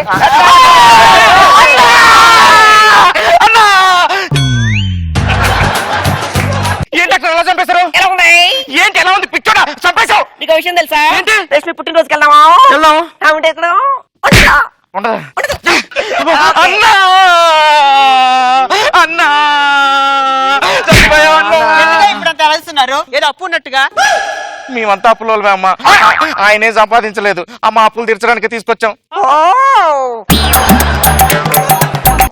ఏంటి అక్కడ ఎలా చంపేశారు? ఎలా ఉన్నాయి? ఏంటి ఎలా ఉంది? పిచ్చోడా చంపేశావు. నీకు విషయం తెలుసా? ఏంటి? రేష్మి పుట్టినరోజుకి వెళ్దామా? వెళ్దాం. ఉంటే ఇక్కడ ఉండదు. అన్నా అన్నా ఇప్పుడు అంత అలస్తున్నారు, ఏదో అప్పు ఉన్నట్టుగా. మేమంతా అప్పులోమే అమ్మా. ఆయనే సంపాదించలేదు, అమ్మ అప్పులు తీర్చడానికి తీసుకొచ్చాం.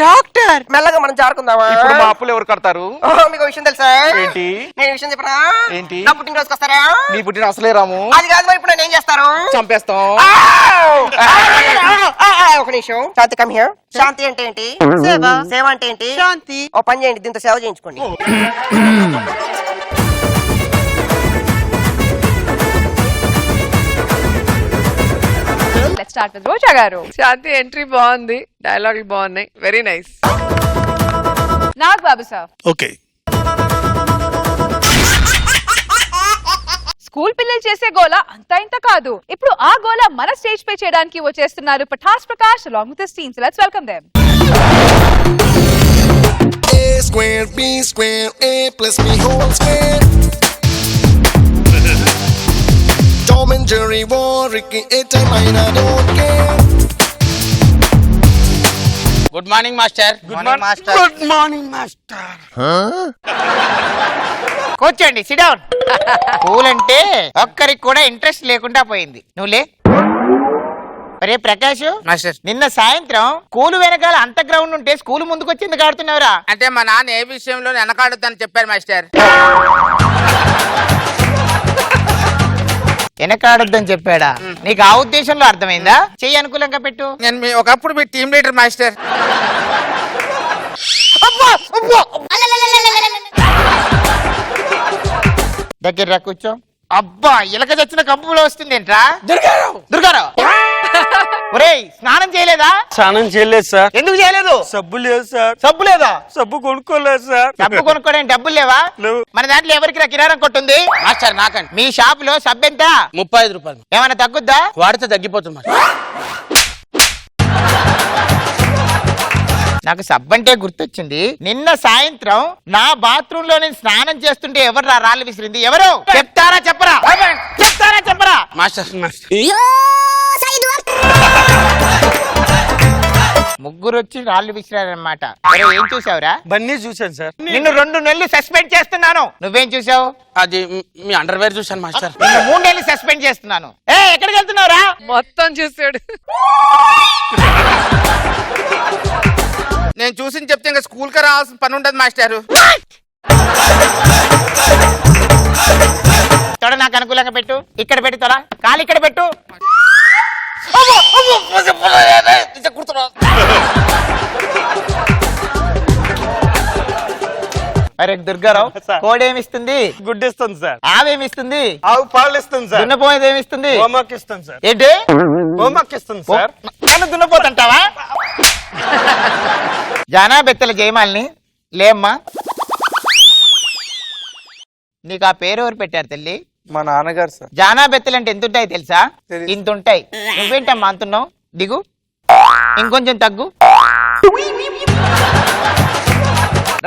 డాక్టర్ మెల్లగా మనం జారుకుందామా? ఇప్పుడు మా అప్పులు ఎవరు కడతారు? మీకు విషయం తెలుసా? ఏంటి? నేను విషయం చెప్పనా? ఏంటి? నా పుట్టినరోజుకి వస్తారా? నీ పుట్టిన అసలే రాము. అది కాదు, ఇప్పుడు నేను ఏం చేస్తారు? చంపేస్తాం. ఒక నిమిషం. శాంతి కమ్ హియర్. శాంతి అంటే ఏంటి? సేవ అంటే ఏంటి? శాంతి. ఓ పని చేయండి, దీంతో సేవ చేయించుకోండి. Let's start with Roja garu. Shanti entry బాగుంది, డైలాగులు బాగున్నాయి, very nice. Nag Babu sir. Okay. School పిల్లలు చేసే గోల అంతా ఇంత కాదు. ఇప్పుడు ఆ గోల మన స్టేజ్ పై చేయడానికి వచ్చేస్తున్నారు Patas Prakash along with his team. So let's welcome them. A square B square A plus B whole square. Tom and Jerry war Ricky a time I don't care. Good morning master. Good morning master. కూర్చోండి, సిట్ డౌన్. స్కూల్ అంటే ఒక్కరికి కూడా ఇంట్రెస్ట్ లేకుండా పోయింది. నువ్వులే. అరే ప్రకాష్ మాస్టర్, నిన్న సాయంత్రం స్కూల్ వెనకాల అంత గ్రౌండ్ ఉంటే స్కూల్ ముందుకు వచ్చి ఎందుకు ఆడుతున్నావురా? అంటే మా నాన్న ఏ విషయంలో వెనకాడుద్దని చెప్పారు మాస్టర్. వెనకాడొద్దని చెప్పాడా? నీకు ఆ ఉద్దేశంలో అర్థమైందా? చెయ్యి అనుకూలంగా పెట్టు. నేను ఒకప్పుడు మీ టీమ్ లీడర్ మాస్టర్. దగ్గర కూర్చో. అబ్బా, ఇలక చచ్చిన కంపులో వస్తుంది ఏంట్రా? దుర్గారావు ఒరేయ్, స్నానం చేయలేదా? స్నానం చేయలేదు సార్. ఎందుకు చేయలేదు? సబ్బు లేదు సార్. సబ్బు లేదా? సబ్బు కొనుక్కోలేదు సార్. సబ్బు కొనుక్కోడానికి డబ్బులు లేవా? మన దాంట్లో ఎవరికి కిరాణం కొట్టుంది? మాస్టర్ నాకండి. మీ షాప్ లో సబ్బు ఎంత? 35 రూపాయలు. ఏమైనా తగ్గుద్దా? వాడితే తగ్గిపోతుంది మాస్టర్. నాకు సబ్బంటే గుర్తొచ్చింది. నిన్న సాయంత్రం నా బాత్రూమ్ లో నేను స్నానం చేస్తుంటే ఎవరు రాళ్ళు విసిరింది? ఎవరు? చెప్తారా చెప్పరా? చెప్తారా చెప్పరా? మాస్టర్ ముగ్గురు వచ్చి రాళ్ళు విసిరారన్నమాట. ఏం చూసావురా? బన్నీ చూశాను సార్. నిన్ను 2 నెలలు సస్పెండ్ చేస్తున్నాను. నువ్వేం చూసావు? అది మీ అండర్వేర్ చూశాను మాస్టర్. నిన్ను 3 నెలలు సస్పెండ్ చేస్తున్నాను. ఎక్కడికి వెళ్తున్నావురా? మొత్తం చూసాడు. నేను చూసి చెప్తే ఇంకా స్కూల్ కి రావాల్సిన పని ఉండదు మాస్టర్. తొడ నాకు అనుకూలంగా పెట్టు. ఇక్కడ పెట్టు తొడ. కాలు ఇక్కడ పెట్టు. అరే దుర్గారావు, కోడేమిస్తుంది? గుడ్ ఇస్తుంది సార్. ఆవేమిస్తుంది? ఆవు పాలు ఇస్తుంది సార్. దున్నపోయేది ఏమిస్తుంది? హోంవర్క్ ఇస్తుంది సార్. ఏంటి? హోంవర్క్ ఇస్తుంది సార్. నన్ను దున్నపోతుంటావా? జానా బెత్తల జయమాలిని లేమ్మా. నీకు ఆ పేరు ఎవరు పెట్టారు తల్లి? మా నాన్నగారు సార్. జానా బెత్తలు అంటే ఎంత ఉంటాయి తెలుసా? ఇంత ఉంటాయి. నువ్వేంటమ్మా అంటున్నావు? దిగు, ఇంకొంచెం తగ్గు.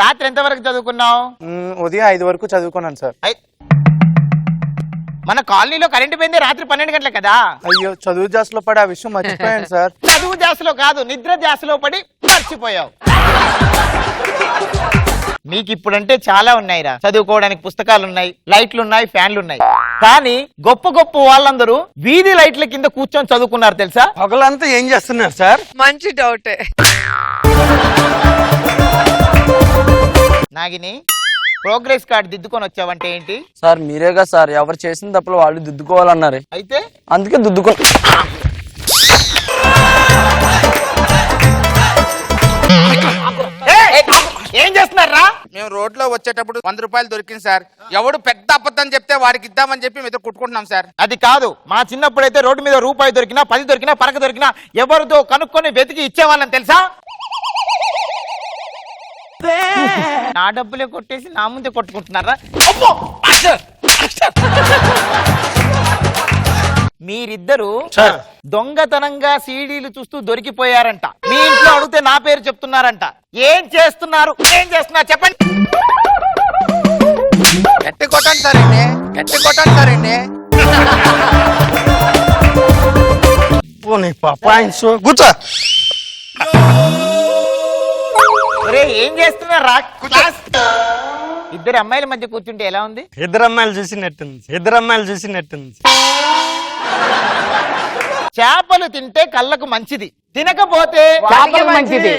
రాత్రి ఎంత వరకు చదువుకున్నావు? ఉదయం 5 వరకు చదువుకున్నాను సార్. మన కాలనీలో కరెంటు పోయింది రాత్రి 12 గంటల కదా. అయ్యో, చదువు జాస్లో పడి ఆ విషయం మర్చిపోయాను సార్. చదువు జాస్లో కాదు, నిద్ర జాస్లో పడి మర్చిపోయావు. మీకు ఇప్పుడంటే చాలా ఉన్నాయిరా. చదువుకోవడానికి పుస్తకాలు ఉన్నాయి, లైట్లు ఉన్నాయి, ఫ్యాన్లు ఉన్నాయి. కానీ గొప్ప గొప్ప వాళ్ళందరూ వీధి లైట్ల కింద కూర్చొని చదువుకున్నారు తెలుసా? పగలంతా ఏం చేస్తున్నారు సార్? మంచి డౌటే. నాగిని, ప్రోగ్రెస్ కార్డ్ దిద్దుకొని వచ్చావంటే ఏంటి? సార్ మీరేగా సార్ ఎవరు చేసిన తప్పులు వాళ్ళు దిద్దుకోవాలన్నారు. అయితే అందుకే దిద్దుకో. ఏం చేస్తున్నారా? మేము రోడ్లో వచ్చేటప్పుడు 100 రూపాయలు దొరికింది సార్. ఎవడు పెద్ద అబద్ధం చెప్తే వాడికి ఇద్దామని చెప్పి మీతో కుట్టుకుంటున్నాం సార్. అది కాదు, మా చిన్నప్పుడైతే రోడ్డు మీద రూపాయి దొరికినా, 10 దొరికినా, పరక దొరికినా ఎవరితో కనుక్కొని వెతికి ఇచ్చేవాళ్ళని తెలుసా? నా డబ్బులే కొట్టేసి నా ముందే కొట్టుకుంటున్నారా? మీరిద్దరు దొంగతనంగా సీడీలు చూస్తూ దొరికిపోయారంట. మీ ఇంట్లో అడిగితే నా పేరు చెప్తున్నారంట. ఏం చేస్తున్నారు? చెప్పండి. గట్టి కొట్టండి సార్, గట్టి కొట్టండి సార్. కూర్చో. ఏం చేస్తున్నారా? ఇద్దరు అమ్మాయిల మధ్య కూర్చుంటే ఎలా ఉంది? ఇద్దరు అమ్మాయిలు చూసినట్టుంది. చేపలు తింటే కళ్ళకు మంచిది, తినకపోతే మంచిది.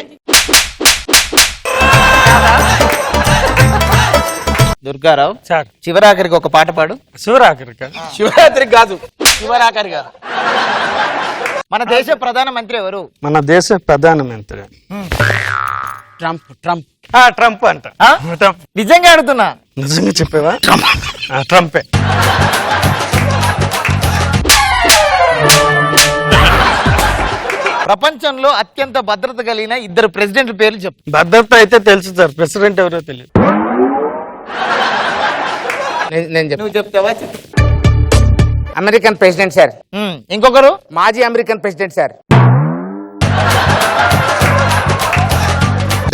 దుర్గారావు సార్, చివరాఖరికి ఒక పాట పాడు. శివరాత్రికి కాదు, చివరాఖరిగా. మన దేశ ప్రధానమంత్రి ఎవరు? మన దేశ ప్రధానమంత్రి ట్రంప్ అంట. నిజంగా అడుగుతున్నా. నిజంగా చెప్పేవా? ట్రంపే. ప్రపంచంలో అత్యంత భద్రత కలిగిన 2 ప్రెసిడెంట్ల పేర్లు చెప్పు. భద్రత అయితే తెలుసు సార్, ప్రెసిడెంట్ ఎవరో తెలియదు. నువ్వు చెప్తావా? American president sir. ఇంకొకరు? మాజీ అమెరికన్ ప్రెసిడెంట్ సార్.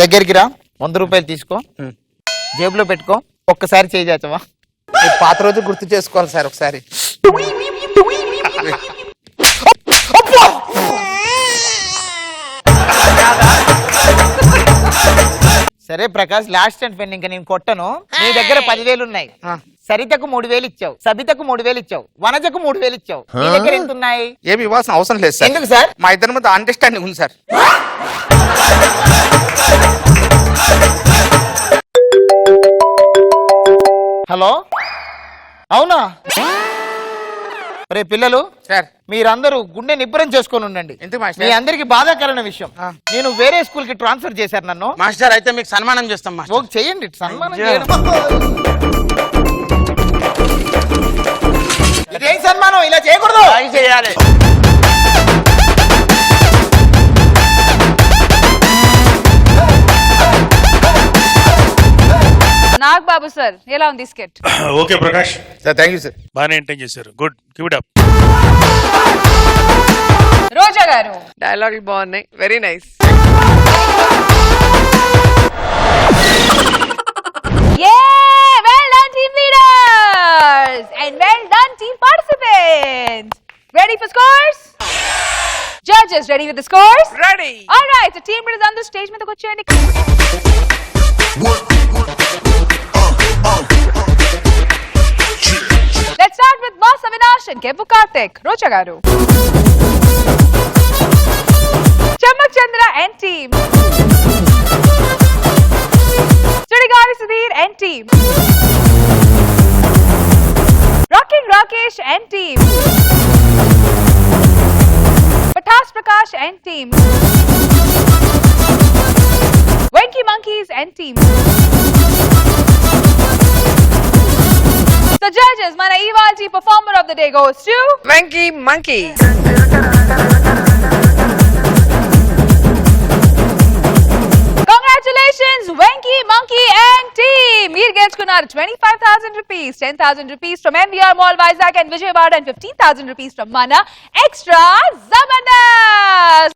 దగ్గరికి రా. 100 రూపాయలు తీసుకో, జేబులో పెట్టుకో. ఒక్కసారి చేయి చేస్తావా? పాత రోజు గుర్తు చేసుకోవాలి సార్ ఒకసారి. సరే ప్రకాష్, లాస్ట్ అండ్ పెన్. ఇంకా నేను కొట్టను. నీ దగ్గర 10,000 ఉన్నాయి. సరితకు 3,000 ఇచ్చావు, సబితకు 3,000 ఇచ్చావు, వనజకు 3,000 ఇచ్చావు. నీ దగ్గర ఎంత ఉన్నాయి? ఏమి ఇవ్వాల్సిన అవసరం లేదు సార్. ఎందుకు సార్? మా ఇద్దరి మధ్య అండర్స్టాండింగ్ ఉంది సార్. హలో, అవునా? రే పిల్లలు, మీరందరూ గుండె నిబ్బరం చేసుకొని ఉండండి. మీ అందరికి బాధాకరమైన విషయం, నేను వేరే స్కూల్ కి ట్రాన్స్ఫర్ చేశారు నన్ను. మాస్టర్ అయితే మీకు సన్మానం చేస్తాం మాస్టర్. చేయండి, సన్మానం చేయడం. ఇదేం సన్మానం? ఇలా చేయకూడదు. చేయాలి. నాగ్ బాబు సార్, ఎలా ఉంది skit? Okay Prakash sir, thank you sir. బాగానే ఎంటైన్ చేశారు. Good, keep it up. Roja garu, డైలాగులు బాగున్నాయి. Very nice. Well done team leaders and well done team participants. Ready for scores? Judges ready with the scores? Ready. All right, so team leaders on the stage మీదకి వచ్చేయండి. Let's start with Boss Avinash and Kevu Karthik. Rocha garu. Chamak Chandra and team. Sudigari Sudhir and team. Rakesh and team. Patas Prakash and team. Venky Monkeys and team. So judges, mana ivalti performer of the day goes to Venky Monkey. Congratulations, Venky Monkey and team. Meer gelskunnaru 25,000 rupees, 10,000 rupees from MVR Mall Vizag and Vijayawada, and 15,000 rupees from Mana Extra Zabardast.